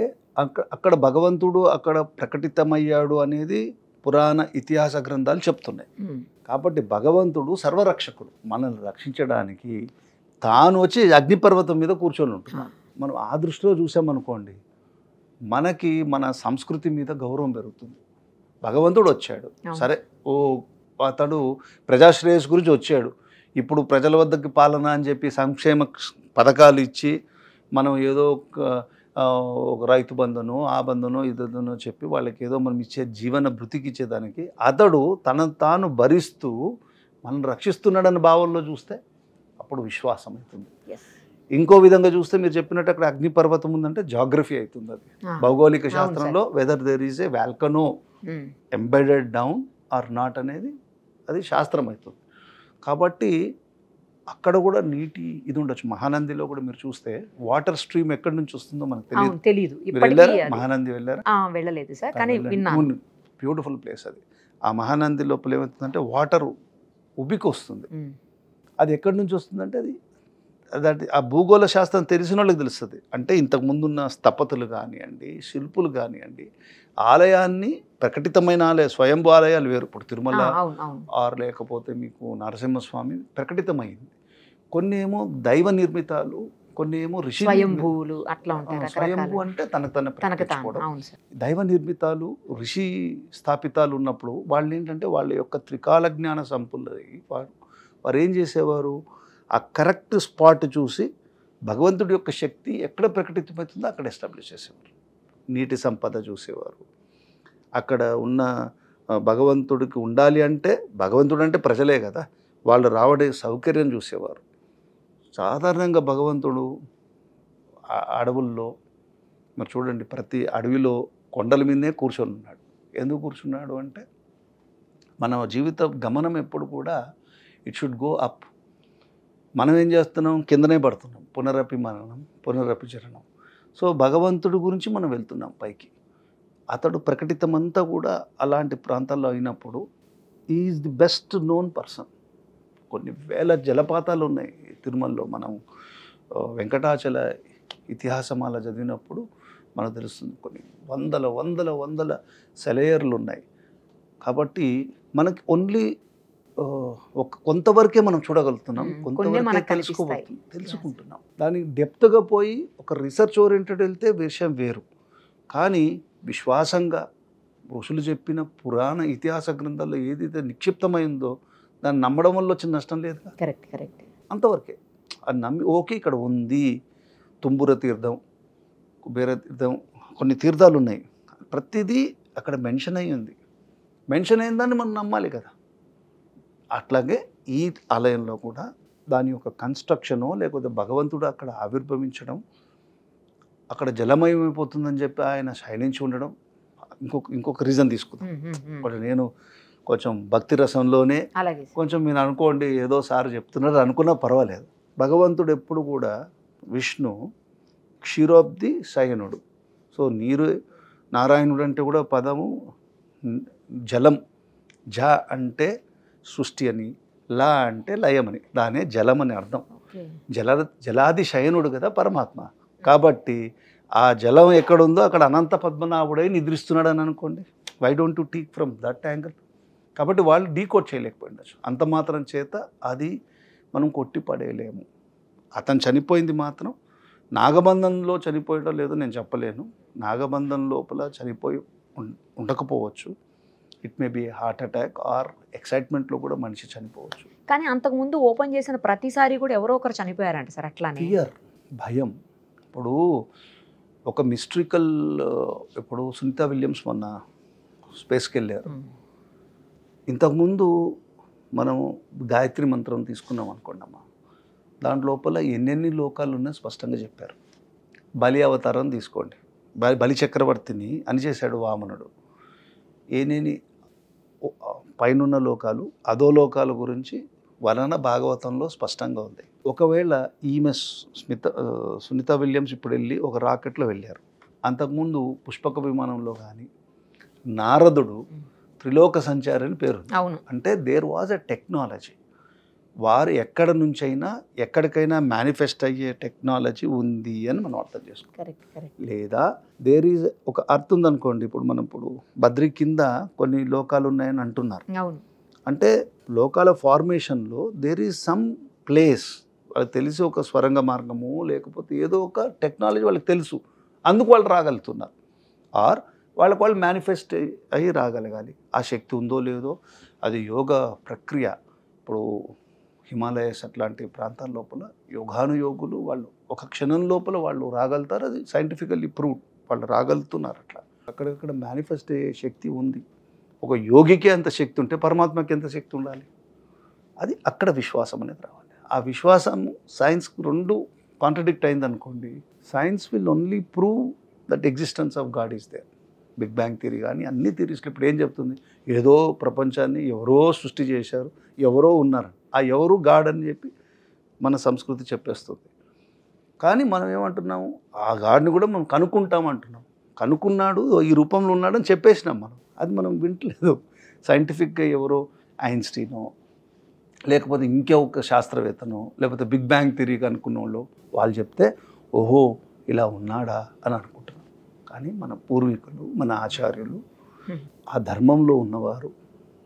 అక్కడ భగవంతుడు అక్కడ ప్రకటితమయ్యాడు అనేది పురాణ ఇతిహాస గ్రంథాలు చెప్తున్నాయి. కాబట్టి భగవంతుడు సర్వరక్షకుడు, మనల్ని రక్షించడానికి తాను వచ్చి అగ్నిపర్వతం మీద కూర్చొని ఉంటున్నాడు. మనం ఆ దృష్టిలో చూసామనుకోండి మనకి మన సంస్కృతి మీద గౌరవం పెరుగుతుంది. భగవంతుడు వచ్చాడు, సరే అతడు ప్రజాశ్రేయస్ గురించి వచ్చాడు, ఇప్పుడు ప్రజల వద్దకి పాలన అని చెప్పి సంక్షేమ పథకాలు ఇచ్చి మనం ఏదో ఒక రైతు బంధనో ఆ బంధనో ఇదనో చెప్పి వాళ్ళకి ఏదో మనం ఇచ్చే జీవన భృతికి ఇచ్చేదానికి అతడు తనను తాను భరిస్తూ మనం రక్షిస్తున్నాడన్న భావంలో చూస్తే అప్పుడు విశ్వాసం అవుతుంది. ఇంకో విధంగా చూస్తే మీరు చెప్పినట్టు అక్కడ అగ్నిపర్వతం ఉందంటే జాగ్రఫీ అవుతుంది. అది భౌగోళిక శాస్త్రంలో whether there is a volcano embedded down or not అనేది అది శాస్త్రం అవుతుంది. కాబట్టి అక్కడ కూడా నీటి ఇది ఉండొచ్చు. మహానందిలో కూడా మీరు చూస్తే వాటర్ స్ట్రీమ్ ఎక్కడి నుంచి వస్తుందో మనకు తెలియదు. మహానంది వెళ్ళారా? వెళ్ళలేదు సార్, కానీ విన్నాను. బ్యూటిఫుల్ ప్లేస్ అది. ఆ మహానంది లోపల ఏమవుతుందంటే వాటర్ ఉబ్బికి వస్తుంది. అది ఎక్కడి నుంచి వస్తుందంటే అది ఆ భూగోళ శాస్త్రం తెలిసిన వాళ్ళకి తెలుస్తుంది. అంటే ఇంతకుముందున్న స్థపతులు కానివ్వండి, శిల్పులు కానివ్వండి, ఆలయాన్ని ప్రకటితమైన స్వయంభూ ఆలయాలు వేరు. ఇప్పుడు తిరుమల ఆర్ లేకపోతే మీకు నరసింహస్వామి ప్రకటితమైంది. కొన్ని ఏమో దైవ నిర్మితాలు, కొన్ని ఏమో ఋషి స్వయంభూలు అట్లా ఉంటాయి. స్వయంభూ అంటే తనకు దైవ నిర్మితాలు, ఋషి స్థాపితాలు ఉన్నప్పుడు వాళ్ళు ఏంటంటే వాళ్ళ యొక్క త్రికాల జ్ఞాన సంపన్నులై వారు ఏం చేసేవారు, ఆ కరెక్ట్ స్పాట్ చూసి భగవంతుడి యొక్క శక్తి ఎక్కడ ప్రకటితమవుతుందో అక్కడ ఎస్టాబ్లిష్ చేసేవారు. నీటి సంపద చూసేవారు. అక్కడ ఉన్న భగవంతుడికి ఉండాలి అంటే భగవంతుడు అంటే ప్రజలే కదా, వాళ్ళు రావడే సౌకర్యం చూసేవారు. సాధారణంగా భగవంతుడు అడవుల్లో మరి చూడండి, ప్రతి అడవిలో కొండల మీదే కూర్చొని ఉన్నాడు. ఎందుకు కూర్చున్నాడు అంటే మన జీవిత గమనం ఎప్పుడు కూడా ఇట్ షుడ్ గో అప్. మనం ఏం చేస్తున్నాం, కిందనే పడుతున్నాం. పునరపి మననం పునరపి చరణం. సో భగవంతుడి గురించి మనం వెళ్తున్నాం పైకి. అతడు ప్రకటితమంతా కూడా అలాంటి ప్రాంతాల్లో అయినప్పుడు is the best known person. కొన్ని వేల జలపాతాలు ఉన్నాయి తిరుమలలో. మనం వెంకటాచల ఇతిహాసమాల చదివినప్పుడు మనకు తెలుస్తుంది కొన్ని వందల వందల వందల సెలయర్లు ఉన్నాయి. కాబట్టి మనకి ఓన్లీ కొంతవరకే మనం చూడగలుగుతున్నాం, కొంతవరకే తెలుసుకుంటున్నాం. దానికి డెప్త్గా పోయి ఒక రీసెర్చ్ ఓరియంటెడ్ వెళ్తే విషయం వేరు. కానీ విశ్వాసంగా ఋషులు చెప్పిన పురాణ ఇతిహాస గ్రంథాల్లో ఏదైతే నిక్షిప్తమైందో దాన్ని నమ్మడం వల్ల వచ్చిన నష్టం లేదు. కరెక్ట్. అంతవరకే. అది నమ్మి ఓకే ఇక్కడ ఉంది, తుంబుర తీర్థం, కుబేర తీర్థం, కొన్ని తీర్థాలు ఉన్నాయి, ప్రతిదీ అక్కడ మెన్షన్ అయ్యి ఉంది. మెన్షన్ అయిందని మనం నమ్మాలి కదా. అట్లాగే ఈ ఆలయంలో కూడా దాని యొక్క కన్స్ట్రక్షను, లేకపోతే భగవంతుడు అక్కడ ఆవిర్భవించడం, అక్కడ జలమయమైపోతుందని చెప్పి ఆయన శయనించి ఉండడం ఇంకొక రీజన్ తీసుకుందాం. నేను కొంచెం భక్తి రసంలోనే కొంచెం మీరు అనుకోండి ఏదో సార్ చెప్తున్నారు అనుకున్నా పర్వాలేదు. భగవంతుడు ఎప్పుడు కూడా విష్ణు క్షీరోబ్ది శయనుడు. సో నీరు, నారాయణుడు అంటే కూడా పదము జలం. జ అంటే సృష్టి అని, లా అంటే లయం అని, దానే జలం అని అర్థం. జలాది శయనుడు కదా పరమాత్మ. కాబట్టి ఆ జలం ఎక్కడుందో అక్కడ అనంత పద్మనాభుడై నిద్రిస్తున్నాడు అని అనుకోండి. Why don't to take from that angle? కాబట్టి వాళ్ళు డీకోడ్ చేయలేకపోయిండొచ్చు. అంత మాత్రం చేత అది మనం కొట్టి పడేయలేము. అతను చనిపోయింది మాత్రం నాగబంధంలో చనిపోయడం లేదో నేను చెప్పలేను. నాగబంధం లోపల చనిపోయి ఉండకపోవచ్చు. It may be heart attack or ఎక్సైట్మెంట్లో కూడా మనిషి చనిపోవచ్చు. కానీ అంతకుముందు ఓపెన్ చేసిన ప్రతిసారి కూడా ఎవరో ఒకరు చనిపోయారంట సార్. అట్లానే ఫియర్, భయం. ఇప్పుడు ఒక మిస్ట్రికల్, ఇప్పుడు సునీతా విలియమ్స్ మొన్న స్పేస్కి వెళ్ళారు. ఇంతకుముందు మనం గాయత్రి మంత్రం తీసుకున్నాం అనుకోండమ్మా, దాంట్ లోపల ఎన్నెన్ని లోకాలు ఉన్నాయో స్పష్టంగా చెప్పారు. బలి అవతారం తీసుకోండి, బలి చక్రవర్తిని అనిచేశాడు వామనుడు. ఏనేని పైనున్న లోకాలు, అదో లోకాల గురించి వర్ణన భాగవతంలో స్పష్టంగా ఉంది. ఒకవేళ ఈమె సునీతా విలియమ్స్ ఇప్పుడు వెళ్ళి ఒక రాకెట్లో వెళ్ళారు. అంతకుముందు పుష్పక విమానంలో కానీ నారదుడు త్రిలోక సంచారి అని పేరు. అంటే దేర్ వాజ్ ఎ టెక్నాలజీ. వారు ఎక్కడ నుంచైనా ఎక్కడికైనా మేనిఫెస్ట్ అయ్యే టెక్నాలజీ ఉంది అని మనం అర్థం చేసుకోవాలి. లేదా దేర్ ఈజ్ ఒక అర్థం ఉందనుకోండి. ఇప్పుడు బద్రి కింద కొన్ని లోకాలు ఉన్నాయని అంటున్నారు. అంటే లోకాల ఫార్మేషన్లో దేర్ ఈజ్ సమ్ ప్లేస్. వాళ్ళకి తెలిసి ఒక స్వరంగ మార్గము, లేకపోతే ఏదో ఒక టెక్నాలజీ వాళ్ళకి తెలుసు, అందుకు వాళ్ళు రాగలుగుతున్నారు. ఆర్ వాళ్ళు మేనిఫెస్ట్ అయ్యి రాగలగాలి. ఆ శక్తి ఉందో లేదో అది యోగ ప్రక్రియ. ఇప్పుడు హిమాలయస్ అట్లాంటి ప్రాంతాల లోపల యోగానుయోగులు వాళ్ళు ఒక క్షణం లోపల వాళ్ళు రాగలుగుతారు. అది సైంటిఫికల్లీ ప్రూవ్డ్, వాళ్ళు రాగలుగుతున్నారు. అట్లా అక్కడక్కడ మేనిఫెస్ట్ అయ్యే శక్తి ఉంది. ఒక యోగికి అంత శక్తి ఉంటే పరమాత్మకి ఎంత శక్తి ఉండాలి? అది అక్కడ విశ్వాసం అనేది రావాలి. ఆ విశ్వాసం సైన్స్కి రెండు కాంట్రడిక్ట్ అయింది అనుకోండి, science will only prove that existence of God is there. Big bang theory కానీ అన్ని థియరీస్లో ఇప్పుడు ఏం చెప్తుంది? ఏదో ప్రపంచాన్ని ఎవరో సృష్టి చేశారు, ఎవరో ఉన్నారు, ఆ ఎవరు గాడ్ అని చెప్పి మన సంస్కృతి చెప్పేస్తుంది. కానీ మనం ఏమంటున్నాము, ఆ గాడ్ని కూడా మనం కనుక్కుంటాం అంటున్నాం. కనుక్కున్నాడు, ఈ రూపంలో ఉన్నాడు అని చెప్పేసినాం మనం. అది మనం వింటలేదు. సైంటిఫిక్గా ఎవరో ఐన్స్టీనో, లేకపోతే ఇంకొక శాస్త్రవేత్తనో, లేకపోతే బిగ్ బ్యాంగ్ థియరీ కనుక్కున్న వాళ్ళు చెప్తే ఓహో ఇలా ఉన్నాడా అని అనుకుంటున్నాం. కానీ మన పూర్వీకులు, మన ఆచార్యులు, ఆ ధర్మంలో ఉన్నవారు,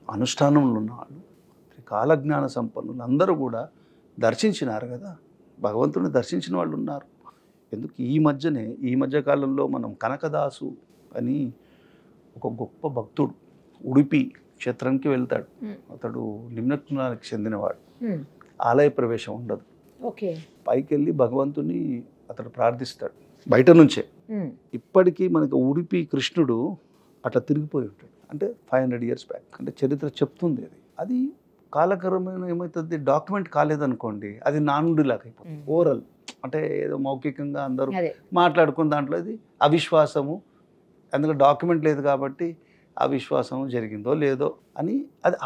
అనుష్ఠానంలో ఉన్నవాళ్ళు, కాలజ్ఞాన సంపన్నులు అందరూ కూడా దర్శించినారు కదా. భగవంతుని దర్శించిన వాళ్ళు ఉన్నారు. ఎందుకు ఈ మధ్య కాలంలో మనం కనకదాసు అని ఒక గొప్ప భక్తుడు ఉడిపి క్షేత్రానికి వెళ్తాడు. అతడు నిమ్నకులానికి చెందినవాడు. ఆలయ ప్రవేశం ఉండదు. పైకి వెళ్ళి భగవంతుని అతడు ప్రార్థిస్తాడు బయట నుంచే. ఇప్పటికీ మనకు ఉడిపి కృష్ణుడు అట్లా తిరిగిపోయి ఉంటాడు. అంటే 500 years బ్యాక్. అంటే చరిత్ర చెప్తుంది. అది కాలక్రమేణ ఏమవుతుంది, డాక్యుమెంట్ కాలేదనుకోండి, అది నానుడిలాగా అయిపోతుంది. ఓరల్ అంటే ఏదో మౌఖికంగా అందరూ మాట్లాడుకున్న దాంట్లో అది అవిశ్వాసము. అందులో డాక్యుమెంట్ లేదు కాబట్టి అవిశ్వాసం జరిగిందో లేదో అని అది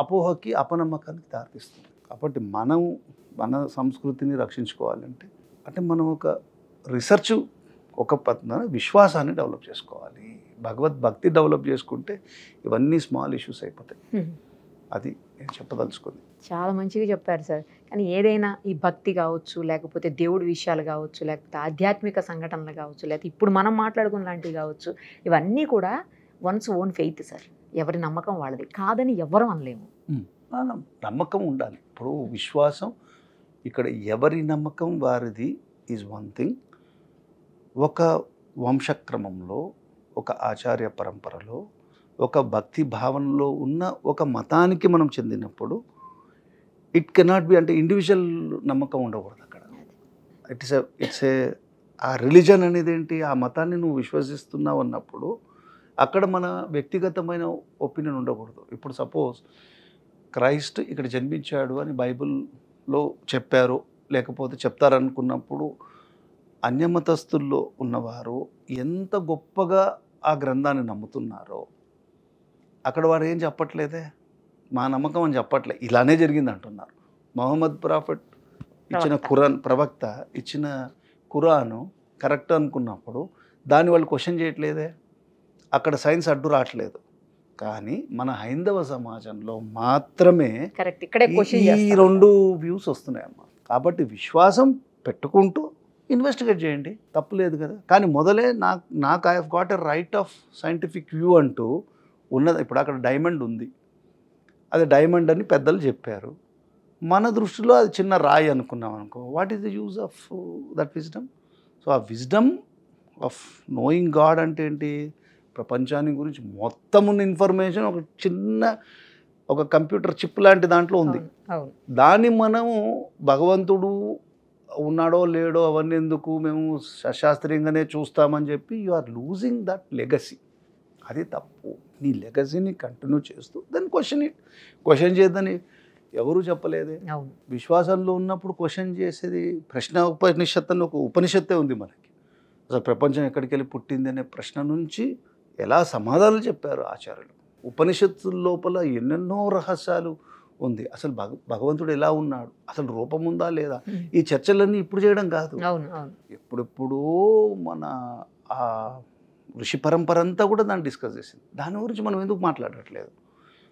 అపోహకి, అపనమ్మకానికి దారితీస్తుంది. కాబట్టి మన సంస్కృతిని రక్షించుకోవాలంటే అంటే మనం ఒక రీసెర్చ్, ఒక విశ్వాసాన్ని డెవలప్ చేసుకోవాలి. భగవద్భక్తి డెవలప్ చేసుకుంటే ఇవన్నీ స్మాల్ ఇష్యూస్ అయిపోతాయి. అది నేను చెప్పదలుచుకుంది. చాలా మంచిగా చెప్పారు సార్. కానీ ఏదైనా ఈ భక్తి కావచ్చు, లేకపోతే దేవుడి విషయాలు కావచ్చు, లేకపోతే ఆధ్యాత్మిక సంఘటనలు కావచ్చు, లేకపోతే ఇప్పుడు మనం మాట్లాడుకున్న లాంటివి కావచ్చు, ఇవన్నీ కూడా వన్స్ ఓన్ ఫెయిత్ సార్. ఎవరి నమ్మకం వాళ్ళది, కాదని ఎవరు అనలేము. నమ్మకం ఉండాలి. ఇప్పుడు విశ్వాసం ఇక్కడ ఎవరి నమ్మకం వారిది ఈజ్ వన్ థింగ్. ఒక వంశక్రమంలో, ఒక ఆచార్య పరంపరలో ఒక భక్తి భావనలో ఉన్న ఒక మతానికి మనం చెందినప్పుడు ఇట్ కెనాట్ బి, అంటే ఇండివిజువల్ నమ్మకం ఉండకూడదు అక్కడ. ఇట్స్ ఏ ఆ రిలీజన్ అనేది ఏంటి, ఆ మతాన్ని నువ్వు విశ్వసిస్తున్నావు అన్నప్పుడు అక్కడ మన వ్యక్తిగతమైన ఒపీనియన్ ఉండకూడదు. ఇప్పుడు సపోజ్ క్రైస్ట్ ఇక్కడ జన్మించాడు అని బైబిల్లో చెప్పారు, లేకపోతే చెప్తారనుకున్నప్పుడు అన్యమతస్థుల్లో ఉన్నవారు ఎంత గొప్పగా ఆ గ్రంథాన్ని నమ్ముతున్నారో అక్కడ వారు ఏం చెప్పట్లేదే, మా నమ్మకం అని చెప్పట్లే, ఇలానే జరిగింది అంటున్నారు. మొహమ్మద్ ప్రాఫెట్ ఇచ్చిన ప్రవక్త ఇచ్చిన ఖురాను కరెక్ట్ అనుకున్నప్పుడు దాన్ని వాళ్ళు క్వశ్చన్ చేయట్లేదే, అక్కడ సైన్స్ అడ్డు రావట్లేదు. కానీ మన హైందవ సమాజంలో మాత్రమే ఈ రెండు వ్యూస్ వస్తున్నాయమ్మా. కాబట్టి విశ్వాసం పెట్టుకుంటూ ఇన్వెస్టిగేట్ చేయండి, తప్పులేదు కదా. కానీ మొదలే నాకు I have got a right of scientific view అంటూ ఉన్నది. ఇప్పుడు అక్కడ డైమండ్ ఉంది, అది డైమండ్ అని పెద్దలు చెప్పారు, మన దృష్టిలో అది చిన్న రాయి అనుకున్నాం అనుకో, what is the use of that wisdom? So ఆ విజ్డమ్ ఆఫ్ నోయింగ్ గాడ్ అంటే ఏంటి, ప్రపంచాన్ని గురించి మొత్తం ఉన్న ఇన్ఫర్మేషన్ ఒక చిన్న ఒక కంప్యూటర్ చిప్ లాంటి దాంట్లో ఉంది. దాన్ని మనము భగవంతుడు ఉన్నాడో లేడో అవన్నీ ఎందుకు, మేము శాస్త్రీయంగానే చూస్తామని చెప్పి you are losing that legacy. అది తప్పు. నీ లెగసీని కంటిన్యూ చేస్తూ దాన్ని క్వశ్చన్ చేద్దని ఎవరు చెప్పలేదే. విశ్వాసంలో ఉన్నప్పుడు క్వశ్చన్ చేసేది ప్రశ్న ఉపనిషత్తు అని ఒక ఉపనిషత్తే ఉంది మనకి. అసలు ప్రపంచం ఎక్కడికి వెళ్ళి పుట్టింది అనే ప్రశ్న నుంచి ఎలా సమాధానాలు చెప్పారు ఆచార్యులు. ఉపనిషత్తుల లోపల ఎన్నెన్నో రహస్యాలు ఉంది. అసలు భగవంతుడు ఎలా ఉన్నాడు, అసలు రూపం ఉందా లేదా, ఈ చర్చలన్నీ ఇప్పుడు చేయడం కాదు. ఎప్పుడెప్పుడో మన ఆ ఋషి పరంపర అంతా కూడా దాన్ని డిస్కస్ చేసింది. దాని గురించి మనం ఎందుకు మాట్లాడట్లేదు?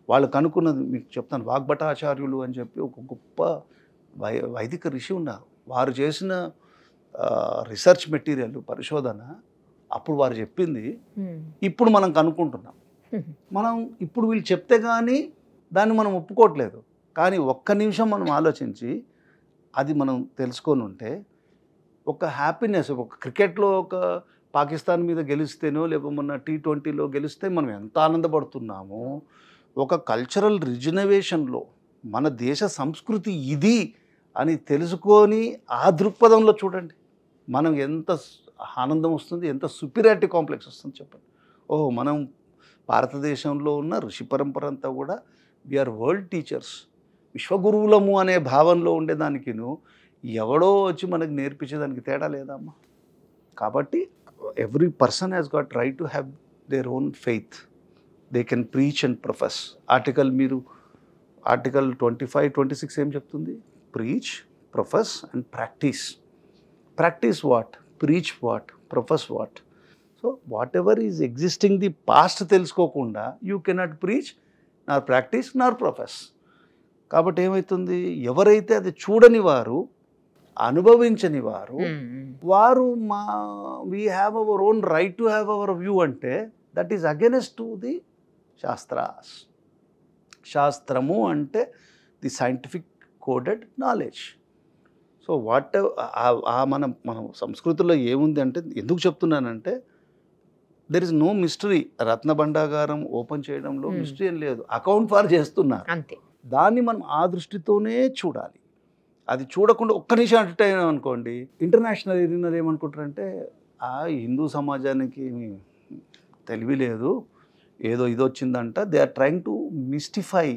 వాళ్ళు కనుక్కున్నది మీకు చెప్తాను. వాగ్భటాచార్యులు అని చెప్పి ఒక గొప్ప వైదిక ఋషి ఉన్నారు. వారు చేసిన రీసెర్చ్ మెటీరియల్ పరిశోధన అప్పుడు వారు చెప్పింది ఇప్పుడు మనం కనుక్కుంటున్నాం. మనం ఇప్పుడు వీళ్ళు చెప్తే కానీ దాన్ని మనం ఒప్పుకోవట్లేదు. కానీ ఒక్క నిమిషం మనం ఆలోచించి అది మనం తెలుసుకొని ఉంటే ఒక హ్యాపీనెస్, ఒక క్రికెట్లో ఒక పాకిస్తాన్ మీద గెలిస్తేనో లేకపోతే మొన్న T20లో గెలిస్తే మనం ఎంత ఆనందపడుతున్నామో, ఒక కల్చరల్ రిజనవేషన్లో మన దేశ సంస్కృతి ఇది అని తెలుసుకొని ఆ దృక్పథంలో చూడండి మనం ఎంత ఆనందం వస్తుంది, ఎంత సుపీరియారిటీ కాంప్లెక్స్ వస్తుంది చెప్పండి. ఓహో, మనం భారతదేశంలో ఉన్న ఋషి పరంపర అంతా కూడా వీఆర్ వరల్డ్ టీచర్స్, విశ్వగురువులము అనే భావనలో ఉండేదానికిను ఎవడో వచ్చి మనకు నేర్పించేదానికి తేడా లేదమ్మా. కాబట్టి every person has got right to have their own faith. They can preach and profess. Article 25, 26 ఏం చెప్తుంది? Preach, profess and practice. Practice what? Preach what? Profess what? So what ever is existing the past తెలుసుకోకుండా you cannot preach, Nar practice, Nar profess. కాబట్టి ఏమవుతుంది, ఎవరైతే అది చూడని వారు, అనుభవించని వారు, we have our own right to have our view అంటే that is against to the shastras. శాస్త్రము అంటే the scientific coded knowledge. So మన సంస్కృతిలో ఏముంది అంటే, ఎందుకు చెప్తున్నానంటే దెర్ ఇస్ నో మిస్టరీ. రత్న భండాగారం ఓపెన్ చేయడంలో మిస్టరీ ఏం లేదు, అకౌంట్ ఫార్ చేస్తున్నారు అంతే. దాన్ని మనం ఆ దృష్టితోనే చూడాలి. అది చూడకుండా ఒక్క నిమిషం అటు అయినా అనుకోండి, ఇంటర్నేషనల్ ఎరీనాలు ఏమనుకుంటారంటే హిందూ సమాజానికి తెలివి లేదు, ఏదో ఇది వచ్చిందంట. They are trying to mystify,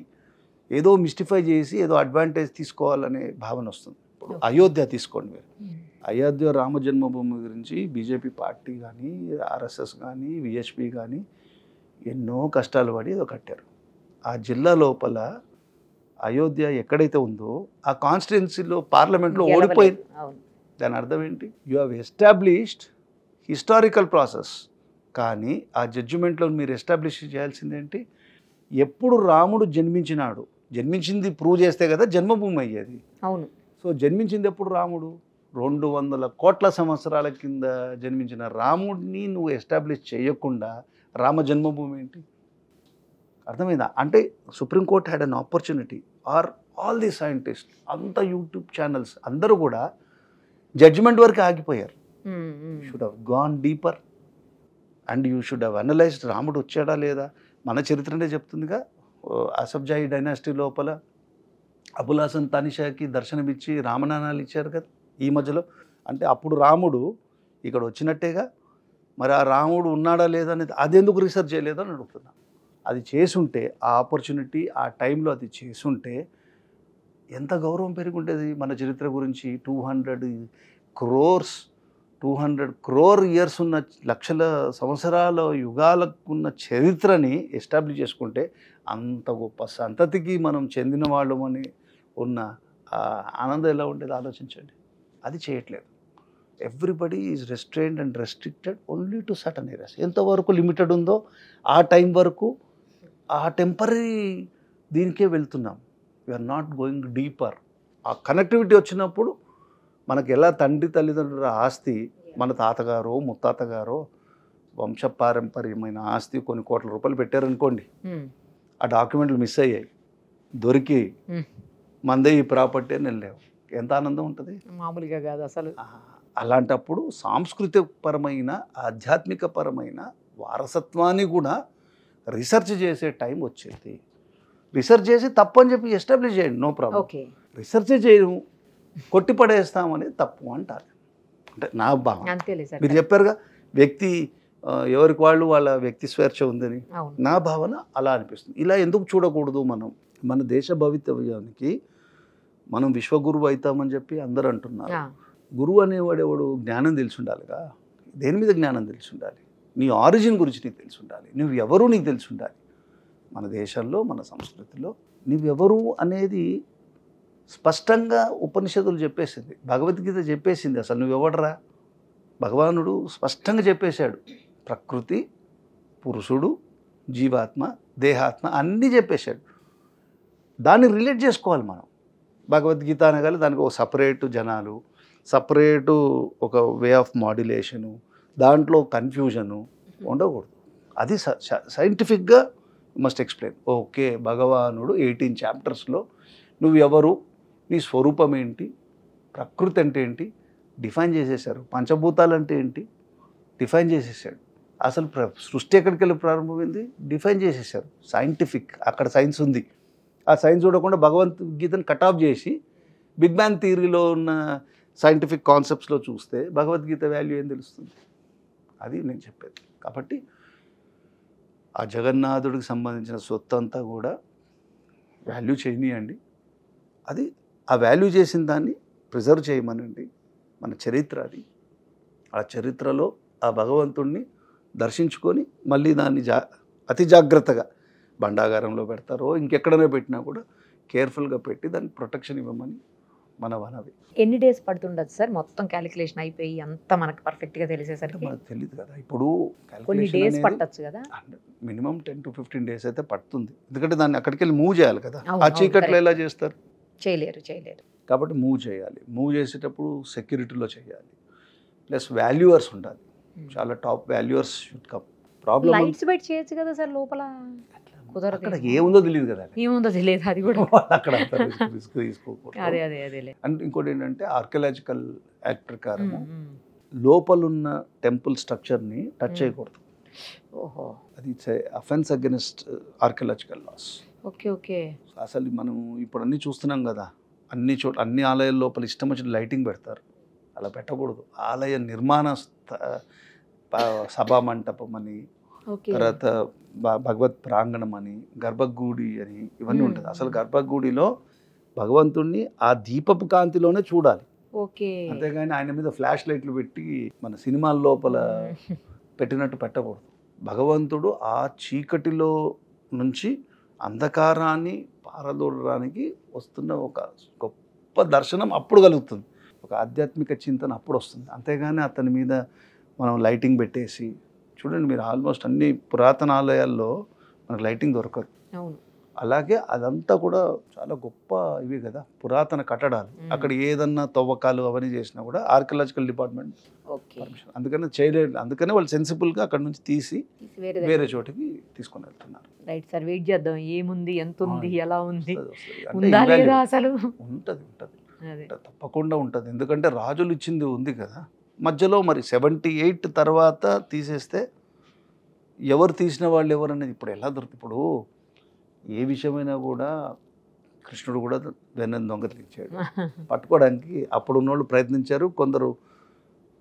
ఏదో మిస్టిఫై చేసి ఏదో అడ్వాంటేజ్ తీసుకోవాలనే భావన వస్తుంది. ఇప్పుడు అయోధ్య తీసుకోండి మీరు. అయోధ్య రామ జన్మభూమి గురించి బీజేపీ పార్టీ కానీ, ఆర్ఎస్ఎస్ కానీ, విహెచ్పి కానీ ఎన్నో కష్టాలు పడి ఏదో కట్టారు. ఆ జిల్లా లోపల అయోధ్య ఎక్కడైతే ఉందో ఆ కాన్స్టిట్యున్సీలో పార్లమెంట్లో ఓడిపోయింది. దాని అర్థం ఏంటి? You have established historical process. కానీ ఆ జడ్జిమెంట్లో మీరు ఎస్టాబ్లిష్ చేయాల్సిందేంటి? ఎప్పుడు రాముడు జన్మించింది ప్రూవ్ చేస్తే కదా జన్మభూమి అయ్యేది. అవును. సో జన్మించింది ఎప్పుడు రాముడు? 200 కోట్ల సంవత్సరాల కింద జన్మించిన రాముడిని నువ్వు ఎస్టాబ్లిష్ చేయకుండా రామ జన్మభూమి ఏంటి? అర్థమైందా? అంటే supreme court had an opportunity, or all the scientist, అంత యూట్యూబ్ ఛానల్స్ అందరూ కూడా జడ్జిమెంట్ వరకు ఆగిపోయారు. Should have gone deeper and you should have analysed. రాముడు వచ్చాడా లేదా, మన చరిత్రనే చెప్తుందిగా. అసఫ్జాహీ డైనాసిటీ లోపల అబుల్ హసన్ తానిషాకి దర్శనమిచ్చి రామనాణాలు ఇచ్చారు కదా ఈ మధ్యలో. అంటే అప్పుడు రాముడు ఇక్కడ వచ్చినట్టేగా. మరి ఆ రాముడు ఉన్నాడా లేదా అనేది అదెందుకు రీసెర్చ్ చేయలేదో అని అడుగుతున్నా. అది చేసుంటే, ఆ ఆపర్చునిటీ ఆ టైంలో అది చేసుంటే ఎంత గౌరవం పెరిగి ఉండేది మన చరిత్ర గురించి. 200 crore ఇయర్స్ ఉన్న, లక్షల సంవత్సరాల యుగాలకు ఉన్న చరిత్రని ఎస్టాబ్లిష్ చేసుకుంటే అంత గొప్ప సంతతికి మనం చెందిన వాళ్ళమని ఉన్న ఆనందం ఎలా ఉండేది ఆలోచించండి. అది చేయట్లేదు. Everybody is restrained and restricted only to certain areas. ఎంతవరకు లిమిటెడ్ ఉందో ఆ టైం వరకు ఆ టెంపరీ దీనికే వెళ్తున్నాం. We're not going deeper. ఆ కనెక్టివిటీ వచ్చినప్పుడు మనకు ఎలా తండ్రి తల్లిదండ్రుల ఆస్తి, మన తాతగారో ముత్తాతగారో వంశపారంపర్యమైన ఆస్తి కొన్ని కోట్ల రూపాయలు పెట్టారనుకోండి, ఆ డాక్యుమెంట్లు మిస్ అయ్యాయి, దొరికి మందే ఈ ప్రాపర్టీ అని వెళ్ళావు, ఎంత ఆనందం ఉంటుంది. మామూలుగా కాదు అసలు. అలాంటప్పుడు సాంస్కృతికపరమైన ఆధ్యాత్మికపరమైన వారసత్వాన్ని కూడా రీసెర్చ్ చేసే టైం వచ్చేది. రీసెర్చ్ చేసి తప్పని చెప్పి ఎస్టాబ్లిష్ చేయండి, నో ప్రాబ్లం. రీసెర్చ్ చేయడం కొట్టిపడేస్తామని తప్పు అంటారు. అంటే నా భావన. మీరు చెప్పారుగా వ్యక్తి ఎవరికి వాళ్ళ వ్యక్తి స్వేచ్ఛ ఉందని. నా భావన అలా అనిపిస్తుంది. ఇలా ఎందుకు చూడకూడదు? మనం మన దేశ భవితవ్యానికి మనం విశ్వగురువు అవుతామని చెప్పి అందరూ అంటున్నారు. గురువు అనేవాడు ఎవడు? జ్ఞానం తెలిసి ఉండాలిగా. దేని మీద జ్ఞానం తెలిసి ఉండాలి? నీ ఆరిజిన్ గురించి నీకు తెలిసి ఉండాలి. నువ్వు ఎవరు నీకు తెలిసి ఉండాలి. మన దేశంలో, మన సంస్కృతిలో నువ్వెవరు అనేది స్పష్టంగా ఉపనిషత్తులు చెప్పేసింది, భగవద్గీత చెప్పేసింది. అసలు నువ్వెవడరా? భగవానుడు స్పష్టంగా చెప్పేశాడు. ప్రకృతి, పురుషుడు, జీవాత్మ, దేహాత్మ అన్నీ చెప్పేశాడు. దాన్ని రిలేట్ చేసుకోవాలి మనం. భగవద్గీత అనగానే దానికి ఒక సపరేటు జనాలు, సపరేటు ఒక వే ఆఫ్ మాడ్యులేషను, దాంట్లో కన్ఫ్యూజను ఉండకూడదు. అది సైంటిఫిక్గా మస్ట్ ఎక్స్ప్లెయిన్. ఓకే, భగవానుడు 18 చాప్టర్స్లో నువ్వు ఎవరు, నీ స్వరూపం ఏంటి, ప్రకృతి అంటే ఏంటి డిఫైన్ చేసేసారు. పంచభూతాలు అంటే ఏంటి డిఫైన్ చేసేసాడు. అసలు సృష్టి ఎక్కడికి వెళ్ళి ప్రారంభమైంది డిఫైన్ చేసేసారు. సైంటిఫిక్, అక్కడ సైన్స్ ఉంది. ఆ సైన్స్ చూడకుండా భగవద్గీతను కట్ ఆఫ్ చేసి బిగ్ బ్యాంగ్ థియరీలో ఉన్న సైంటిఫిక్ కాన్సెప్ట్స్లో చూస్తే భగవద్గీత వాల్యూ ఏం తెలుస్తుంది? అది నేను చెప్పేది. కాబట్టి ఆ జగన్నాథుడికి సంబంధించిన సొత్తు అంతా కూడా వాల్యూ చేయనియండి. అది ఆ వాల్యూ చేసిన దాన్ని ప్రిజర్వ్ చేయమనండి. మన చరిత్ర అది. ఆ చరిత్రలో ఆ భగవంతుణ్ణి దర్శించుకొని మళ్ళీ దాన్ని అతి జాగ్రత్తగా బండాగారంలో పెడతారో ఇంకెక్కడైనా పెట్టినా కూడా కేర్ఫుల్గా పెట్టి దానికి ప్రొటెక్షన్ ఇవ్వమని మన వనవి. ఎన్ని డేస్ పడుతుండదు సార్ మొత్తం క్యాలిక్యులేషన్ అయిపోయి అంతా మనకు పర్ఫెక్ట్గా తెలిసేసరికి? మనకు తెలియదు కదా. ఇప్పుడు కొన్ని డేస్ పట్టచ్చు కదా. మినిమం 10 to 15 days అయితే పడుతుంది. ఎందుకంటే దాన్ని అక్కడికి వెళ్ళి మూవ్ చేయాలి కదా. ఆ చీకట్లో ఎలా చేస్తారు? చేయలేరు. కాబట్టి మూవ్ చేయాలి. మూవ్ చేసేటప్పుడు సెక్యూరిటీలో చేయాలి. ప్లస్ వాల్యూవర్స్ ఉండాలి. చాలా టాప్ వాల్యూవర్స్ షుడ్ కమ్. ప్రాబ్లం లైట్స్ బెట్ చేయొచ్చు కదా సార్ లోపల. కుదరదు. అక్కడ ఏముందో తెలియదు కదా. ఏముందో తెలియదు. అది కూడా అక్కడ రిస్క్ తీసుకోకూడదు. అదే అండ్ ఇంకోటి ఏంటంటే ఆర్కియలాజికల్ యాక్ట్ ప్రకారం లోపలున్న టెంపుల్ స్ట్రక్చర్ని టచ్ చేయకూడదు. ఓహో, అది it's offence against archaeological laws. Okay. అసలు మనం ఇప్పుడు అన్నీ చూస్తున్నాం కదా. అన్ని ఆలయాల లోపల ఇష్టం వచ్చిన లైటింగ్ పెడతారు. అలా పెట్టకూడదు. ఆలయ నిర్మాణ సభా మంటపం అని, తర్వాత భగవత్ ప్రాంగణం అని, గర్భగుడి అని ఇవన్నీ ఉంటుంది. అసలు గర్భగుడిలో భగవంతుణ్ణి ఆ దీపపు కాంతిలోనే చూడాలి. అంతేగాని ఆయన మీద ఫ్లాష్ లైట్లు పెట్టి మన సినిమాల లోపల పెట్టినట్టు పెట్టకూడదు. భగవంతుడు ఆ చీకటిలో నుంచి అంధకారాన్ని పారదోడడానికి వస్తున్న ఒక గొప్ప దర్శనం అప్పుడు కలుగుతుంది. ఒక ఆధ్యాత్మిక చింతన అప్పుడు వస్తుంది. అంతేగాని అతని మీద మనం లైటింగ్ పెట్టేసి చూడండి, మీరు ఆల్మోస్ట్ అన్ని పురాతన ఆలయాల్లో మనకు లైటింగ్ దొరకదు. అలాగే అదంతా కూడా చాలా గొప్ప ఇవి కదా పురాతన కట్టడాలు. అక్కడ ఏదన్నా తవ్వకాలు అవన్నీ చేసినా కూడా ఆర్కియలాజికల్ డిపార్ట్మెంట్ పర్మిషన్. అందుకనే చేయలేదు. అందుకనే వాళ్ళు సెన్సిబుల్గా అక్కడ నుంచి తీసి వేరే చోటికి తీసుకొని వెళ్తున్నారు. రైట్ సార్, వెయిట్ చేద్దాం. ఏముంది, ఎంత ఉంది, ఎలా ఉంది, అసలు ఉంటుంది తప్పకుండా ఉంటుంది. ఎందుకంటే రాజులు ఇచ్చింది ఉంది కదా. మధ్యలో మరి 78 తర్వాత తీసేస్తే ఎవరు తీసిన వాళ్ళు ఎవరు అనేది ఇప్పుడు ఎలా దొరుకుతుంది? ఇప్పుడు ఏ విషయమైనా కూడా కృష్ణుడు కూడా వెన్నెను దొంగతలించాడు. పట్టుకోవడానికి అప్పుడు ఉన్నోళ్ళు ప్రయత్నించారు. కొందరు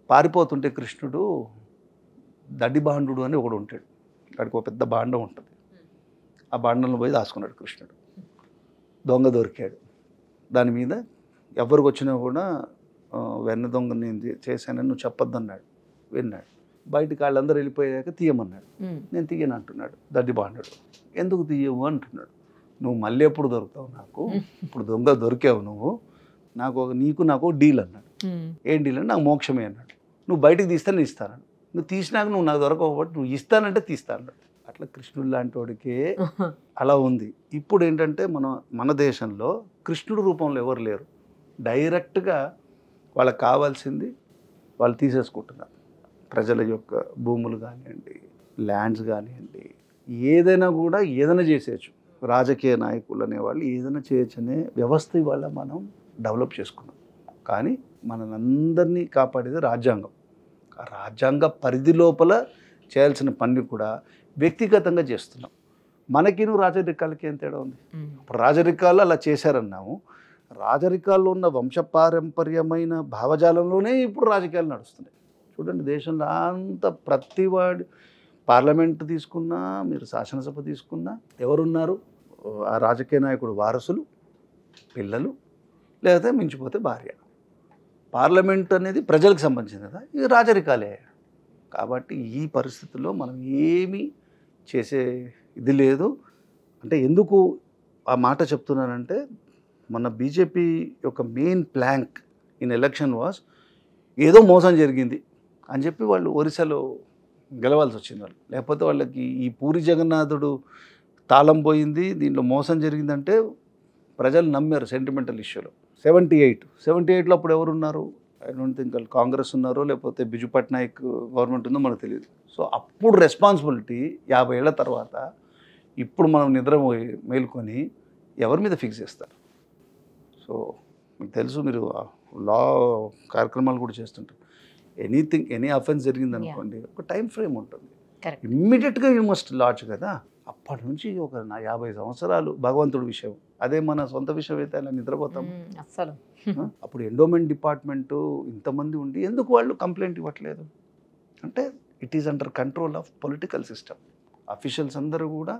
పారిపోతుంటే కృష్ణుడు దడ్డి బాండు అని ఒకడు ఉంటాడు. అక్కడికి ఒక పెద్ద బాండం ఉంటుంది. ఆ బాండంలో పోయి దాచుకున్నాడు కృష్ణుడు. దొంగ దొరికాడు. దాని మీద ఎవరికి వచ్చినా కూడా వెన్న దొంగ నేను చేశానని నువ్వు చెప్పొద్దన్నాడు. విన్నాడు. బయటికి వాళ్ళందరూ వెళ్ళిపోయాక తీయమన్నాడు. నేను తీయను అంటున్నాడు దడ్డి బాండడు. ఎందుకు తీయవు అంటున్నాడు. నువ్వు మళ్ళీ ఎప్పుడు దొరుకుతావు నాకు? ఇప్పుడు దొంగ దొరికావు నువ్వు, నాకు డీల్ అన్నాడు. ఏం డీల్ అంటే నాకు మోక్షమే అన్నాడు. నువ్వు బయటికి తీస్తే నేను ఇస్తాను. నువ్వు తీసినాక నువ్వు నాకు దొరకకపోతే నువ్వు ఇస్తానంటే తీస్తాను. అట్లా కృష్ణుడు లాంటి వాడికే అలా ఉంది. ఇప్పుడు ఏంటంటే మన దేశంలో కృష్ణుడు రూపంలో ఎవరు లేరు. డైరెక్ట్గా వాళ్ళకి కావాల్సింది వాళ్ళు తీసేసుకుంటున్నారు. ప్రజల యొక్క భూములు కానివ్వండి, ల్యాండ్స్ కానివ్వండి, ఏదైనా కూడా ఏదైనా చేసేయచ్చు. రాజకీయ నాయకులు అనేవాళ్ళు ఏదైనా చేయొచ్చు అనే వ్యవస్థ ఇవాళ మనం డెవలప్ చేసుకున్నాం. కానీ మనందరినీ కాపాడేది రాజ్యాంగం. ఆ రాజ్యాంగ పరిధి లోపల చేయాల్సిన పని కూడా వ్యక్తిగతంగా చేస్తున్నాం. మనకిను రాజరికాలకి ఏం తేడా ఉంది? ఇప్పుడు రాజరికాలు అలా చేశారన్నాము. రాజరికాల్లో ఉన్న వంశపారంపర్యమైన భావజాలంలోనే ఇప్పుడు రాజకీయాలు నడుస్తున్నాయి. చూడండి, దేశంలో అంత ప్రతివాడి పార్లమెంట్ తీసుకున్నా, మీరు శాసనసభ తీసుకున్నా ఎవరున్నారు? ఆ రాజకీయ నాయకుడు వారసులు, పిల్లలు, లేకపోతే మించిపోతే భార్య. పార్లమెంట్ అనేది ప్రజలకు సంబంధించింది కదా, ఇది రాజరికాలే. కాబట్టి ఈ పరిస్థితుల్లో మనం ఏమీ చేసే ఇది లేదు. అంటే ఎందుకు ఆ మాట చెప్తున్నానంటే, మన బీజేపీ యొక్క main plank in election was ఏదో మోసం జరిగింది అని చెప్పి వాళ్ళు ఒరిస్సాలో గెలవాల్సి వచ్చింది వాళ్ళు. లేకపోతే వాళ్ళకి ఈ పూరి జగన్నాథుడు తాళం పోయింది, దీంట్లో మోసం జరిగిందంటే ప్రజలు నమ్మారు సెంటిమెంటల్ ఇష్యూలో. 78లో అప్పుడు ఎవరున్నారు? ఐ డోంట్ థింక్ వాళ్ళు కాంగ్రెస్ ఉన్నారో లేకపోతే బిజు పట్నాయక్ గవర్నమెంట్ ఉందో మనకు తెలియదు. సో అప్పుడు రెస్పాన్సిబిలిటీ 50 ఏళ్ల తర్వాత ఇప్పుడు మనం మేల్కొని ఎవరి మీద ఫిక్స్ చేస్తారు? సో మీకు తెలుసు, మీరు లా కార్యక్రమాలు కూడా చేస్తుంటారు. ఎనీ అఫెన్స్ జరిగిందనుకోండి, ఒక టైం ఫ్రేమ్ ఉంటుంది. ఇమ్మీడియట్గా యూ మస్ట్ లాంచ్ కదా. అప్పటి నుంచి ఒక 50 సంవత్సరాలు భగవంతుడి విషయం. అదే మన సొంత విషయం అయితే అలా నిద్రపోతాం అసలు. అప్పుడు ఎండోమెంట్ డిపార్ట్మెంటు ఇంతమంది ఉండి ఎందుకు వాళ్ళు కంప్లైంట్ ఇవ్వట్లేదు అంటే it is under control of political system. Officials అందరూ కూడా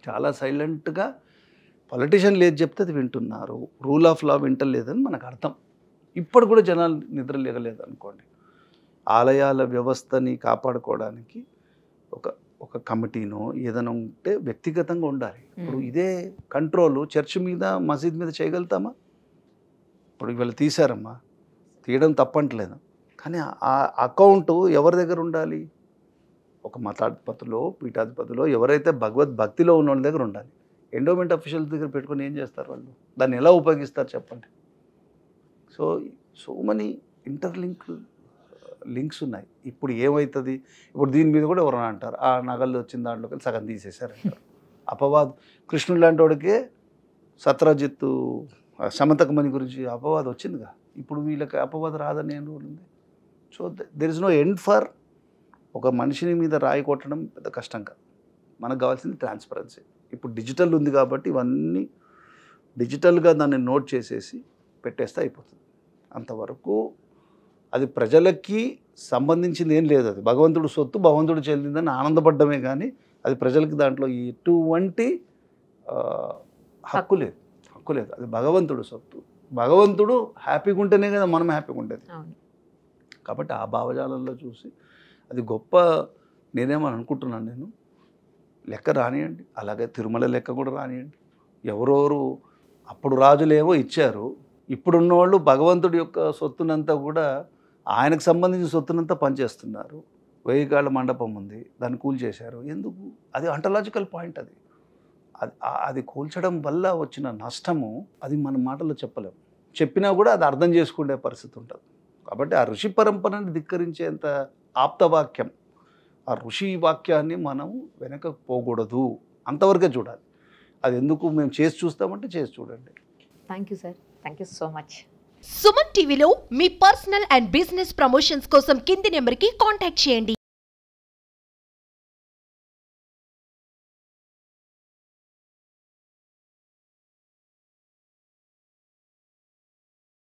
చాలా సైలెంట్గా పొలిటీషియన్లు ఏది చెప్తే అది వింటున్నారు. రూల్ ఆఫ్ లా వింటలేదని మనకు అర్థం. ఇప్పుడు కూడా జనాలు నిద్ర లేగలేదు అనుకోండి. ఆలయాల వ్యవస్థని కాపాడుకోవడానికి ఒక కమిటీనో ఏదైనా ఉంటే వ్యక్తిగతంగా ఉండాలి. ఇప్పుడు ఇదే కంట్రోల్ చర్చ్ మీద, మసీద్ మీద చేయగలుగుతామా? ఇప్పుడు ఇవాళ తీశారమ్మా, తీయడం తప్పంటలేదు. కానీ ఆ అకౌంట్ ఎవరి దగ్గర ఉండాలి? ఒక మతాధిపతిలో, పీఠాధిపతిలో, ఎవరైతే భగవద్భక్తిలో ఉన్న వాళ్ళ దగ్గర ఉండాలి. ఎండోమెంట్ అఫీషియల్స్ దగ్గర పెట్టుకొని ఏం చేస్తారు వాళ్ళు? దాన్ని ఎలా ఉపయోగిస్తారు చెప్పండి? సో మనీ లింక్స్ ఉన్నాయి. ఇప్పుడు ఏమవుతుంది? ఇప్పుడు దీని మీద కూడా ఎవరైనా అంటారు, ఆ నగల్లో వచ్చిన దాంట్లోకి సగం తీసేశారంటారు. అపవాదం. కృష్ణుడు లాంటి వాడికే సత్రజిత్తు శమంతకమణి గురించి అపవాదం వచ్చిందిగా. ఇప్పుడు వీళ్ళకి అపవాదం రాదని ఏం రూల్ ఉంది? So there is no end for ఒక మనిషిని మీద రాయి కొట్టడం పెద్ద కష్టం కాదు. మనకు కావాల్సింది ట్రాన్స్పరెన్సీ. ఇప్పుడు డిజిటల్ ఉంది కాబట్టి ఇవన్నీ డిజిటల్గా దాన్ని నోట్ చేసేసి పెట్టేస్తే అయిపోతుంది. అంతవరకు అది ప్రజలకి సంబంధించింది ఏం లేదు. అది భగవంతుడు సొత్తు, భగవంతుడు చెందిందని ఆనందపడ్డమే కానీ అది ప్రజలకి దాంట్లో ఎటువంటి హక్కు లేదు. అది భగవంతుడు సొత్తు. భగవంతుడు హ్యాపీగా ఉంటేనే కదా మనం హ్యాపీగా ఉండేది. కాబట్టి ఆ భావజాలంలో చూసి అది గొప్ప నేనేమని అనుకుంటున్నాను. నేను లెక్క రానియండి, అలాగే తిరుమల లెక్క కూడా రానియండి. ఎవరెవరు అప్పుడు రాజులేమో ఇచ్చారు, ఇప్పుడున్న వాళ్ళు భగవంతుడి యొక్క సొత్తునంతా కూడా ఆయనకు సంబంధించిన సొత్తునంతా పనిచేస్తున్నారు. 1000 కాళ్ళ మండపం ఉంది, దాన్ని కూల్చేశారు. ఎందుకు? అది అంటలాజికల్ పాయింట్. అది కూల్చడం వల్ల వచ్చిన నష్టము అది మన మాటల్లో చెప్పలేము. చెప్పినా కూడా అది అర్థం చేసుకునే పరిస్థితి ఉంటుంది. కాబట్టి ఆ ఋషి పరంపరని ధిక్కరించేంత ఆప్తవాక్యం, ఆ ఋషి వాక్యాన్ని మనం వెనక పోకూడదు, అంతవరకే చూడాలి. అది ఎందుకు మేము చేసి చూస్తామంటే చేసి చూడండి. Thank you sir, thank you so much. Suman టీవీలో మీ పర్సనల్ అండ్ బిజినెస్ ప్రమోషన్స్ కోసం కింది నెంబర్కి కాంటాక్ట్ చేయండి.